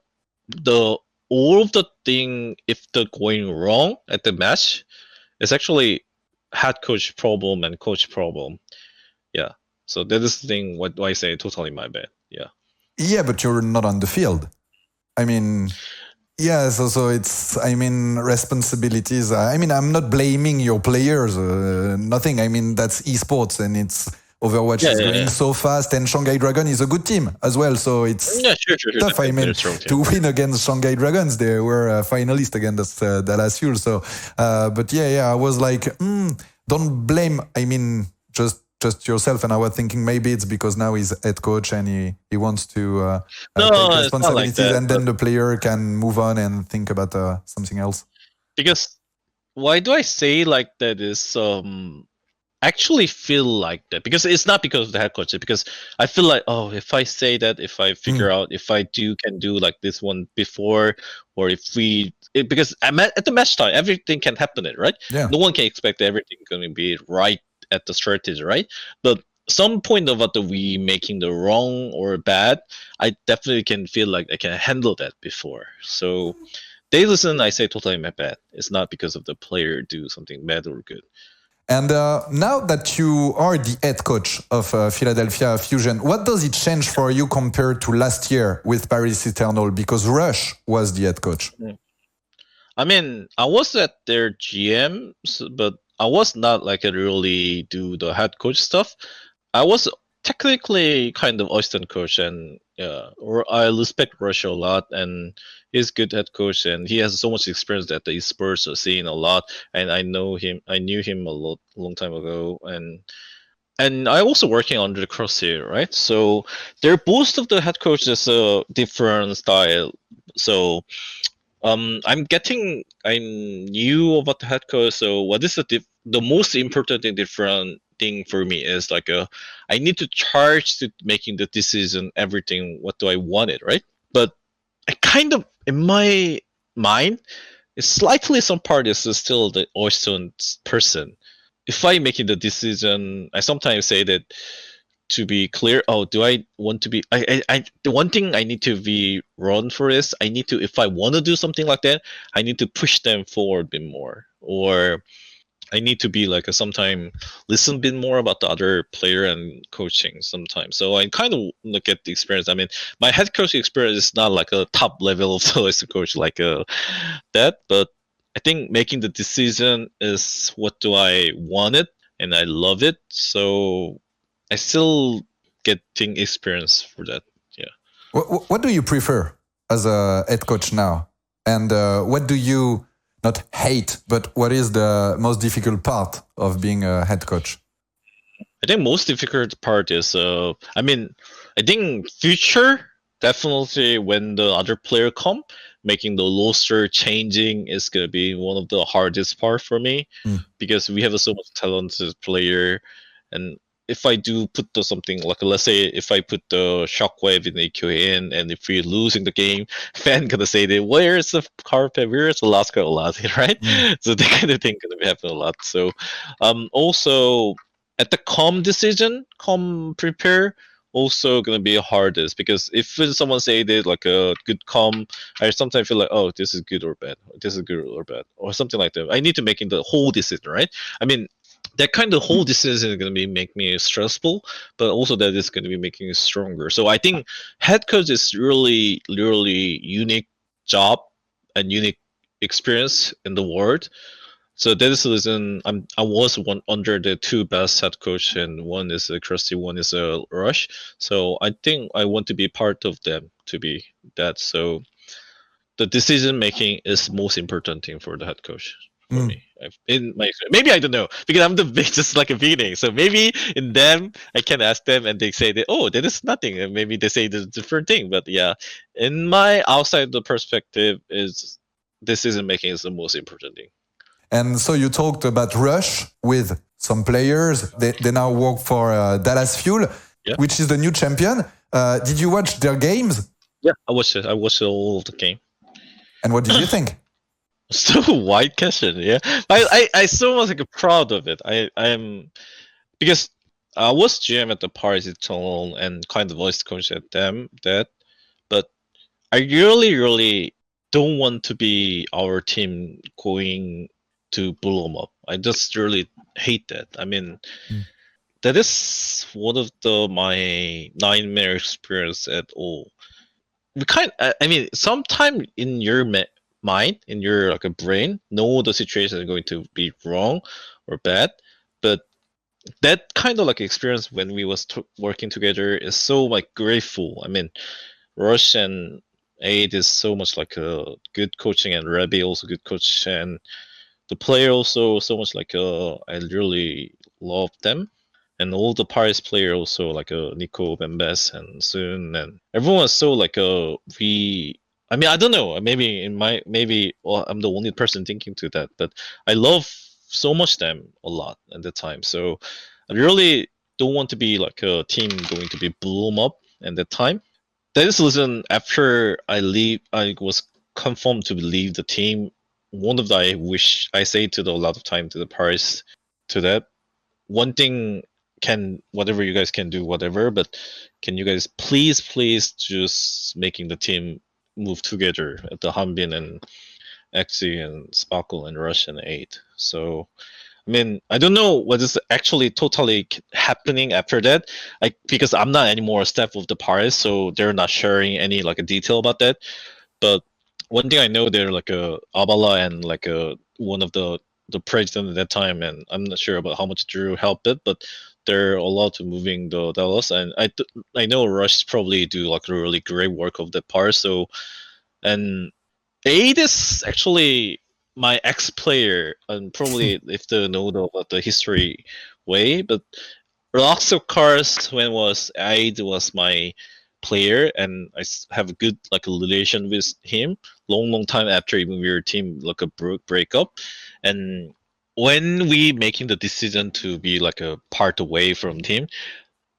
the all of the thing if they're going wrong at the match is actually head coach problem and coach problem. Yeah. So that is the thing. What do I say? Totally my bad. Yeah. Yeah, but you're not on the field. I mean, yeah, so it's, I mean, responsibilities. I mean, I'm not blaming your players, nothing. I mean, that's esports and it's Overwatch is going so fast, and Shanghai Dragon is a good team as well. So it's sure. tough. I mean, to win against Shanghai Dragons, they were finalists against the last year. So, but yeah, I was like, don't blame. I mean, just yourself. And I was thinking maybe it's because now he's head coach and he wants to take responsibilities, like that, and then the player can move on and think about something else. Because why do I say like that is actually feel like that, because it's not because of the head coach, because I feel like, oh, if I say that, if I figure out if I can do like this one before, or if because at the match time everything can happen, right? Yeah. No one can expect everything going to be right at the strategy, right? But some point of what we making the wrong or bad, I definitely can feel like I can handle that before. So they listen, I say totally my bad. It's not because of the player do something bad or good. And now that you are the head coach of Philadelphia Fusion, what does it change for you compared to last year with Paris Eternal? Because Rush was the head coach. I mean, I was at their GM, but I was not like a really do the head coach stuff. I was technically kind of assistant coach, and I respect Rush a lot, and he's good head coach, and he has so much experience that the esports are seeing a lot, and I knew him a long time ago, and I also working under the crosshair, right? So they're both of the head coaches a different style. So I'm new about the head coach. So what is the most important and different thing for me is like I need to charge to making the decision, everything. What do I want it, right? But I kind of in my mind, it's slightly some part is still the oyster person. If I making the decision, I sometimes say that to be clear, do I want to be the one thing I need to be run for is I need to, if I want to do something like that, I need to push them forward a bit more, or I need to be like sometime listen a bit more about the other player and coaching sometimes. So I kind of look at the experience. I mean, my head coaching experience is not like a top level of the coach like that, but I think making the decision is what do I want it, and I love it. So I still getting experience for that. Yeah. What do you prefer as a head coach now? And what do you not hate, but what is the most difficult part of being a head coach? I think most difficult part is, I think future, definitely when the other player come, making the roster changing is going to be one of the hardest part for me, because we have so much talented player, and if I do put something like, let's say if I put the Shockwave in AQ in, and if we're losing the game, fan gonna say that where's the carpet, where's the Rascal a lot, right? So that kind of thing gonna happen a lot. So also at the com decision, com prepare also gonna be hardest, because if someone say they like a good com, I sometimes feel like, oh, this is good or bad, this is good or bad, or something like that. I need to making the whole decision, right? I mean, that kind of whole decision is going to be make me stressful, but also that is going to be making me stronger. So I think head coach is really unique job and unique experience in the world. So that is the reason I was one under the two best head coach, and one is a Krusty, one is a Rush. So I think I want to be part of them to be that. So the decision making is most important thing for the head coach. For me, in my maybe I don't know, because I'm the just like a beginning. So maybe in them I can ask them and they say that, oh, that is nothing, and maybe they say the different thing. But yeah, in my outside the perspective is decision making is the most important thing. And so you talked about Rush with some players. They now work for Dallas Fuel, which is the new champion. Did you watch their games? Yeah, I watched it. I watched all of the game. And what did you think? So wide question, yeah. I so was like proud of it. I am because I was GM at the Party Tunnel and kind of voice coach at that, but I really don't want to be our team going to blow them up. I just really hate that. I mean, that is one of my nightmare experience at all. I mean, sometime in your mind, in your like a brain, know the situation is going to be wrong or bad, but that kind of like experience when we was working together is so like grateful. I mean, Rush and Aid is so much like a good coaching, and Rebbe also good coach, and the player also so much like I really love them. And all the Paris player also like Nico, Bembes, and Soon, and everyone was so like I mean, I don't know. Maybe well, I'm the only person thinking to that, but I love so much them a lot at the time. So I really don't want to be like a team going to be blown up at that time. That is the reason after I was confirmed to leave the team. One of the I say to a lot of time to the Paris to that one thing, can whatever you guys can do whatever, but can you guys please just making the team move together at the Hanbin and Exy and Sparkle and Rush and 8. So I mean, I don't know what is actually totally happening after that, because I'm not anymore a staff of the Paris, so they're not sharing any like a detail about that. But one thing I know, they're like a Abala and like one of the president at that time, and I'm not sure about how much Drew helped it, but they're allowed to moving the Dallas, and I know Rush probably do like a really great work of that part. So, and Aid is actually my ex-player, and probably if they know about the history way, but Rascal cars when was Aid was my player, and I have a good like a relation with him long time after even we were team like a breakup. And when we making the decision to be like a part away from team,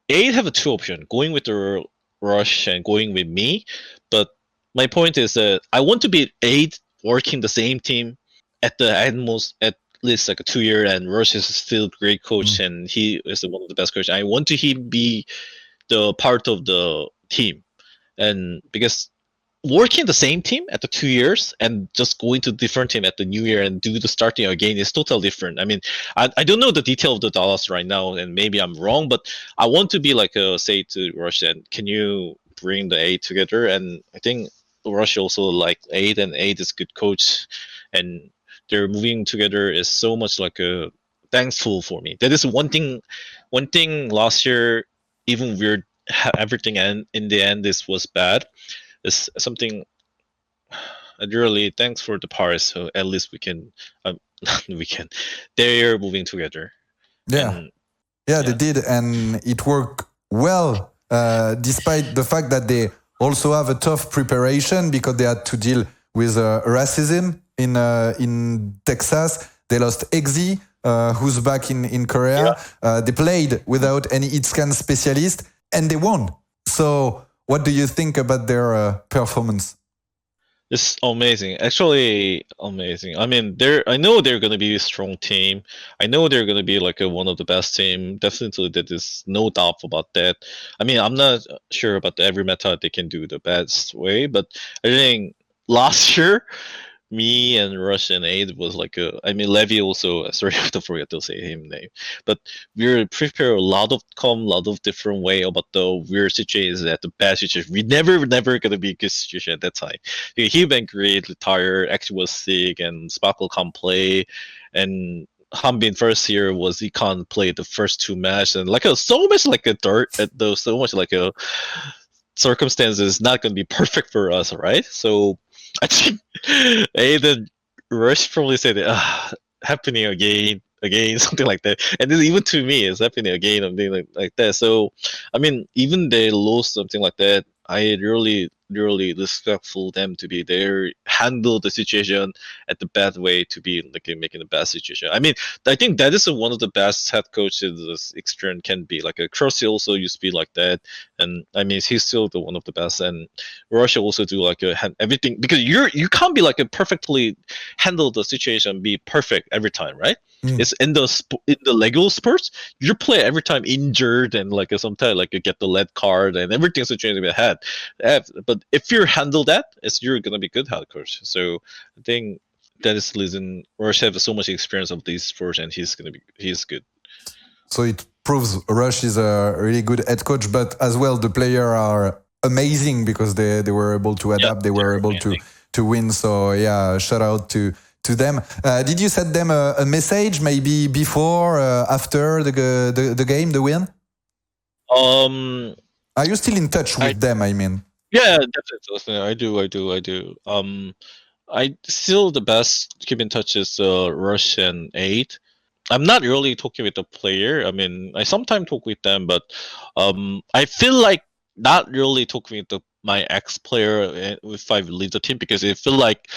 Aid have a two option, going with the Rush and going with me. But my point is that I want to be Aid working the same team at least like a 2 year, and Rush is still great coach and he is one of the best coach. I want to he be the part of the team, and because working the same team at the 2 years and just going to different team at the new year and do the starting again is totally different. I mean, I don't know the detail of the Dallas right now, and maybe I'm wrong, but I want to be like say to Rush, and can you bring the 8 together? And I think Rush also like 8, and 8 is good coach, and they're moving together is so much like a thankful for me. That is one thing last year, even weird everything, and in the end this was bad, is something I really thanks for the Paris. So at least we can they're moving together. Yeah, they did, and it worked well, despite the fact that they also have a tough preparation because they had to deal with racism in Texas. They lost Exy, who's back in Korea. They played without any hit-scan specialist, and they won. So what do you think about their performance? It's amazing. Actually, amazing. I mean, I know they're gonna be a strong team. I know they're gonna be like one of the best team. Definitely, that is no doubt about that. I mean, I'm not sure about every meta they can do the best way, but I think last year, me and Rush and Aid was like I mean, Levy also. Sorry, I don't forget to say him name. But we prepare a lot of different way about the weird situations at the bad situation. We never gonna be a good situation at that time. He been great, retired, actually was sick, and Sparkle can't play, and Hanbin first year was he can't play the first 2 matches, and like so much like a dirt at those, so much like a circumstances not gonna be perfect for us, right? So I think Aiden Rush probably said happening again, something like that. And then even to me, it's happening again, something like that. So, I mean, even they lost something like that, I really really respectful them to be there, handle the situation at the bad way to be like making the best situation. I mean, I think that is one of the best head coaches this experience can be. Like Crossy also used to be like that, and I mean he's still the one of the best. And Russia also do like everything, because you can't be like a perfectly handle the situation, be perfect every time, right? It's in the Lego sports, you play every time injured and like sometimes like you get the lead card and everything's changing ahead. But if you handle that, you're gonna be good head coach. So I think that is the reason Rush have so much experience of these sports, and he's good. So it proves Rush is a really good head coach, but as well the players are amazing because they were able to adapt, they were able to win. So yeah, shout out to them. Did you send them a message maybe before, after the game, the win? Are you still in touch with them? I mean, yeah, definitely. I do. I still the best keep in touch is Rush and 8. I'm not really talking with the player. I mean, I sometimes talk with them, but I feel like not really talking with my ex player if I leave the team, because I feel like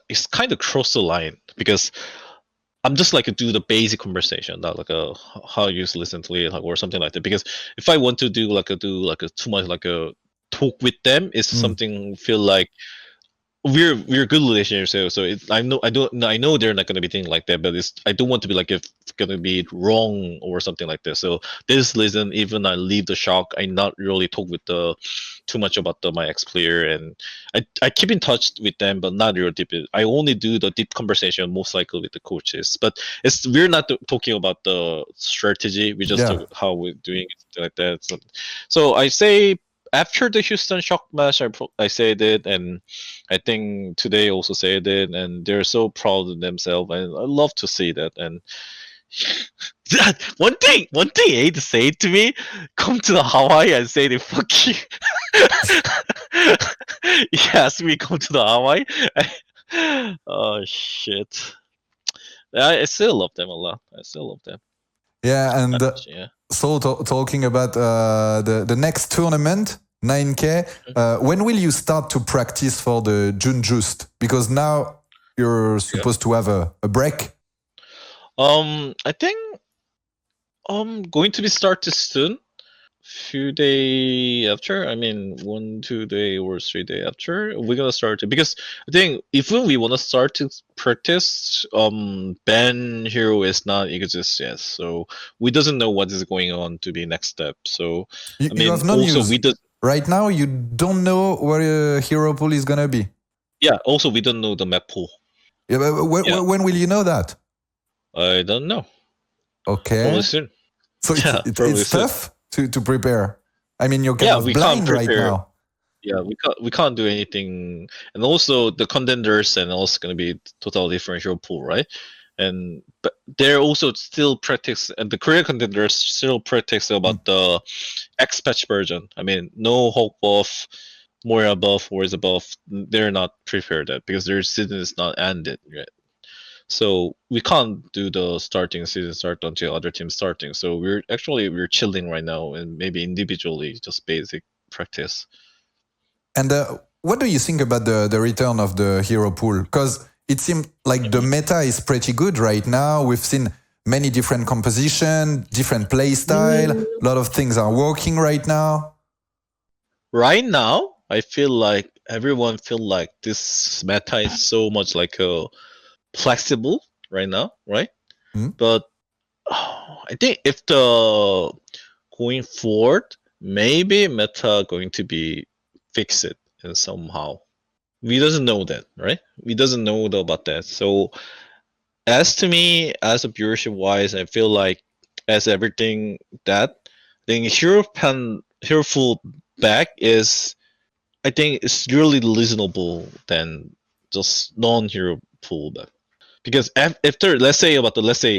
it's kind of cross the line, because I'm just like do the basic conversation, not like how you listen to it or something like that. Because if I want to do too much like a talk with them, it's something feel like we're good relationship. So I know they're not gonna be thinking like that, but I don't want to be like if it's gonna be wrong or something like this. So this reason, even I leave the shock, I not really talk with too much about my ex player, and I keep in touch with them, but not real deep. I only do the deep conversation most likely with the coaches, but we're not talking about the strategy. We just talk how we're doing it like that. So I say, after the Houston Shock match, I said it, and I think today also said it, and they're so proud of themselves, and I love to see that. And one thing Aid said to me, come to the Hawaii and say they fuck you. He asked me come to the Hawaii. Oh shit! I still love them a lot. I still love them. Yeah, and so talking about the next tournament, NineK, when will you start to practice for the June Just? Because now you're supposed to have a break. I think I'm going to be started soon. Few day after, I mean 1-2 day or 3 day after, we're gonna start it, because I think if we want to start to practice, ban hero is not exist yet, so we doesn't know what is going on to be next step. So you have no news. Right now you don't know what a hero pool is gonna be. Yeah, also we don't know the map pool. Yeah, but when will you know that? I don't know. Okay. Probably soon. So it's tough to prepare. I mean, you're kind of blind right now. Yeah, we can't do anything, and also the contenders and also going to be totally different hero pool, right? But they're also still practice, and the Korean contenders still practice about the X patch version. I mean, no Hulk buff, Moira buff, or is above. They're not prepared that because their season is not ended yet. So we can't do the starting season start until other teams starting. So we're chilling right now, and maybe individually just basic practice. And what do you think about the return of the hero pool? Because it seems like the meta is pretty good right now. We've seen many different composition, different play style. A lot of things are working right now. Right now, I feel like everyone feel like this meta is so much like a flexible right now, right? But I think if the going forward, maybe meta going to be fixed and somehow. We doesn't know that, right? We doesn't know about that. So as to me, as a viewership wise, I feel like as everything that then hero full back is, I think it's really reasonable than just non-hero pullback. Because if there, let's say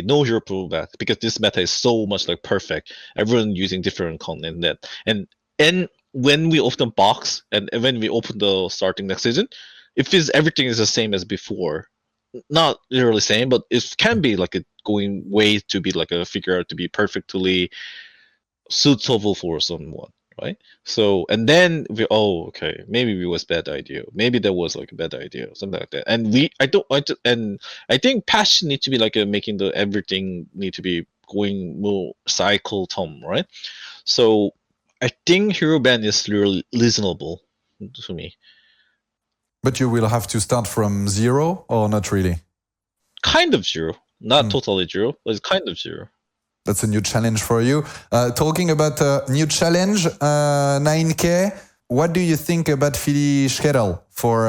no hero pullback, because this meta is so much like perfect, everyone using different content that, and when we open the box and when we open the starting next season, if everything is the same as before, not literally same, but it can be like a going way to be like a figure out to be perfectly suitable for someone. right? So and then okay, maybe it was bad idea. Maybe that was like a bad idea, something like that. And I think passion need to be like making the everything need to be going more cycle tom, right? So I think Hero Band is really reasonable to me. But you will have to start from zero or not really? Kind of zero, not totally zero, but it's kind of zero. That's a new challenge for you. Talking about a new challenge, 9K, what do you think about Philly Schedel for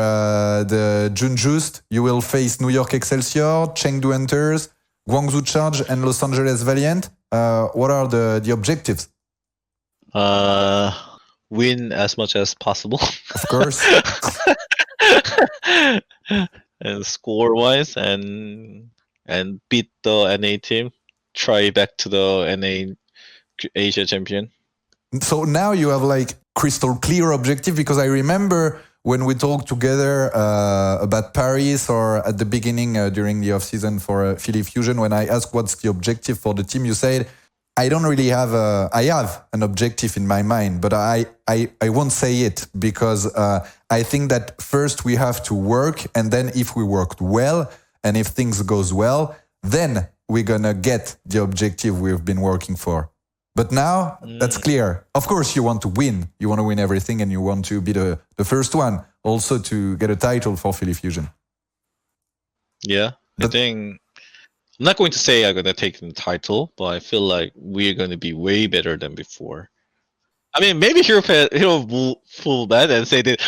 the June Just? You will face New York Excelsior, Chengdu Hunters, Guangzhou Charge, and Los Angeles Valiant. What are the objectives? Win as much as possible. Of course. And score wise and beat the NA team. Try back to the NA Asia champion. So now you have like crystal clear objective, because I remember when we talked together about Paris or at the beginning during the off season for Philly Fusion, when I asked what's the objective for the team, you said, I don't really have I have an objective in my mind, but I won't say it because I think that first we have to work, and then if we worked well and if things goes well, then we're gonna get the objective we've been working for. But now that's clear. Of course, you want to win. You want to win everything, and you want to be the first one also to get a title for Philly Fusion. Yeah, I think I'm not going to say I'm going to take the title, but I feel like we're going to be way better than before. I mean, maybe Hero will fool that and say that,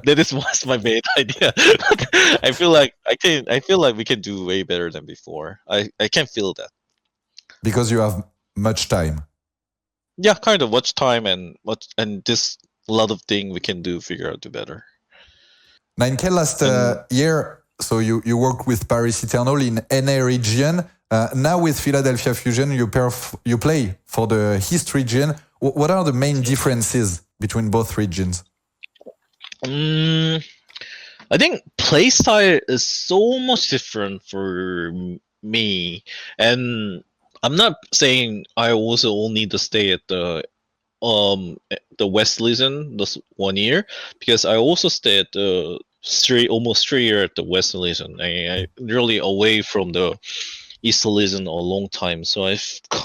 this was my main idea. I feel like we can do way better than before. I can feel that. Because you have much time. Yeah, kind of much time and this a lot of things we can figure out to better. 9K last year, so you worked with Paris Eternal in NA region. Now with Philadelphia Fusion, you play for the East region. What are the main differences between both regions? I think playstyle is so much different for me, and I'm not saying I also only need to stay at the West region this 1 year, because I also stay at the almost 3 years at the West region. I really away from the East region a long time. So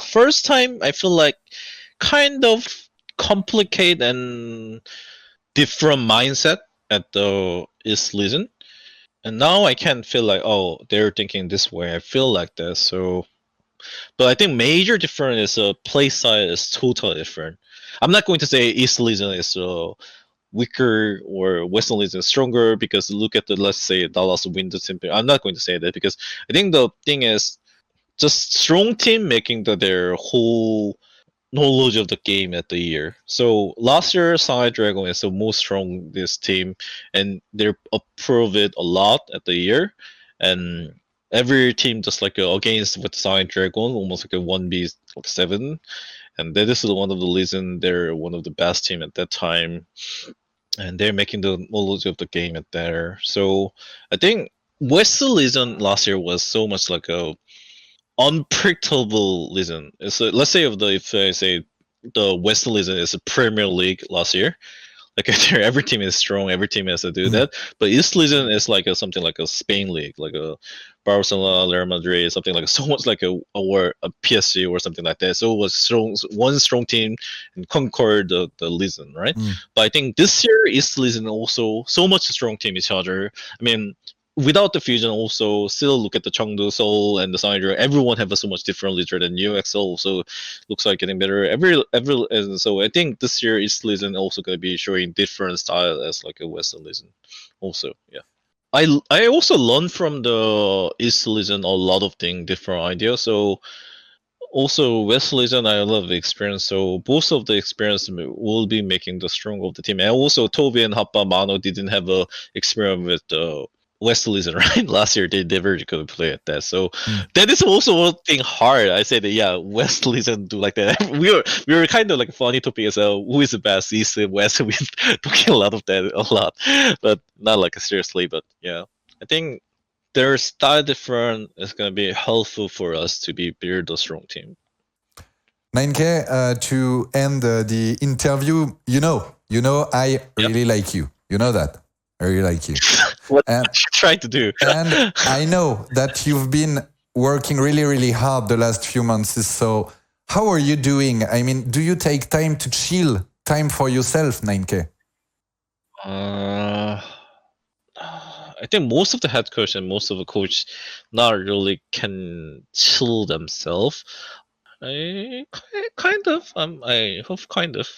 first time I feel like kind of complicated and different mindset at the East region, and now I can feel like, oh, they're thinking this way. I feel like this. So, but I think major difference is play style is totally different. I'm not going to say East region is weaker or Western region is stronger, because look at let's say Dallas win the champion. I'm not going to say that, because I think the thing is just strong team making their whole knowledge of the game at the year. So last year, Side Dragon is the most strongest team, and they approved it a lot at the year. And every team just like against with Side Dragon, almost like a 1v7. And that is one of the reason they're one of the best team at that time. And they're making the knowledge of the game at there. So I think Western Legion last year was so much like a unpredictable Legion. So let's say if I say the Western Legion is a Premier League last year, like every team is strong, every team has to do that. But East Legion is like something like a Spain league, like a Barcelona, Real Madrid, something like so much like a PSG or something like that. So it was one strong team and conquered the Legion, right? But I think this year East Legion also so much strong team each other. I mean, without the fusion, also still look at the Chengdu Seoul and the Sandra. Everyone have a so much different leader than UXL, so looks like getting better every. And so I think this year East Legion also going to be showing different style as like a Western Legion. Also, yeah. I also learned from the East Legion a lot of things, different ideas. So also West Legion, I love the experience. So both of the experience will be making the strong of the team. And also Tobi and hotba Mano didn't have a experience with the West Legion, right? Last year they never could play at that. So that is also one thing hard. I said that, yeah, West Legion do like that. we were kind of like funny topic as who is the best East and West. We talking a lot of that a lot, but not like seriously. But yeah, I think their style different is going to be helpful for us to build a strong team. NineK, to end the interview, you know, I really like you. You know that. I really like you. What and, you try to do? And I know that you've been working really, really hard the last few months. So how are you doing? I mean, do you take time to chill, time for yourself, NineK? I think most of the head coach and most of the coach not really can chill themselves. I kind of. I hope kind of.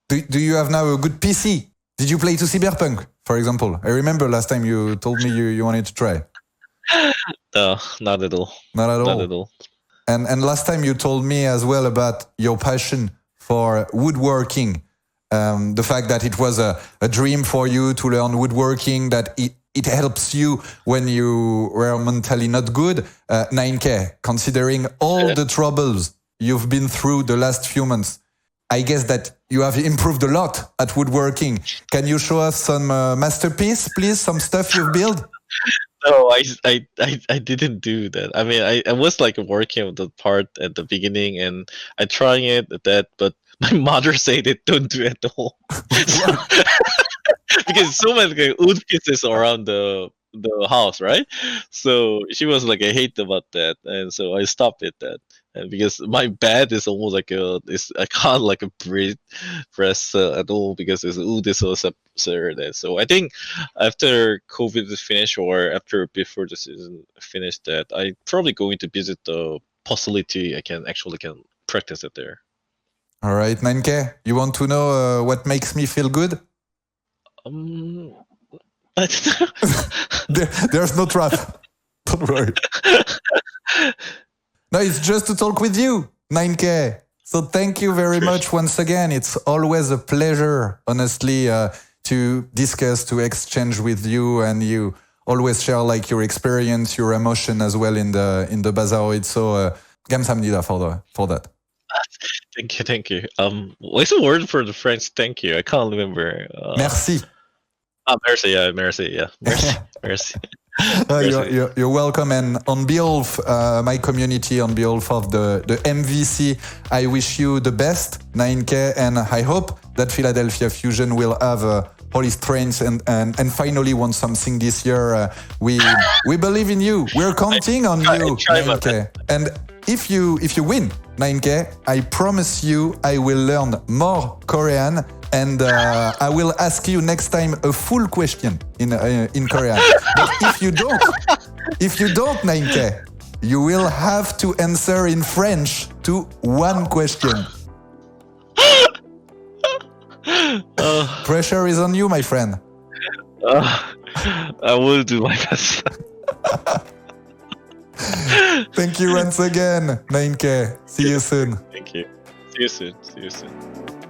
Do you have now a good PC? Did you play to Cyberpunk, for example? I remember last time you told me you wanted to try. No, not at all. Not at all? Not at all. And last time you told me as well about your passion for woodworking. The fact that it was a dream for you to learn woodworking, that it helps you when you were mentally not good. NineK, considering all the troubles you've been through the last few months, I guess that you have improved a lot at woodworking. Can you show us some masterpiece, please? Some stuff you've built? No, I didn't do that. I mean, I was like working on the part at the beginning, and I trying it at that, but my mother said it don't do it at all. Because so many like, wood pieces around the house, right? So she was like, I hate about that, and so I stopped it. That and because my bed is almost like I can't like a press at all because it's wood is so absurd. So I think after COVID is finished or before the season finished, that I probably going to visit the facility. I can practice it there. All right, NineK, you want to know what makes me feel good? There's no trap. Don't worry. No, it's just to talk with you, NineK. So thank you very much once again. It's always a pleasure, honestly, to discuss, to exchange with you, and you always share like your experience, your emotion as well in the bazaar. So 감사합니다 for that. Thank you. What's the word for the French thank you? I can't remember. Merci. Merci, yeah. Merci. You're welcome, and on behalf of my community, on behalf of the MVC, I wish you the best, NineK, and I hope that Philadelphia Fusion will have all its strengths and finally won something this year. We believe in you. We're counting on you, NineK. And if you win, NineK, I promise you I will learn more Korean. And I will ask you next time a full question in Korean. But if you don't, NineK, you will have to answer in French to one question. Pressure is on you, my friend. I will do my best. Thank you once again, NineK. See you soon. Thank you. See you soon.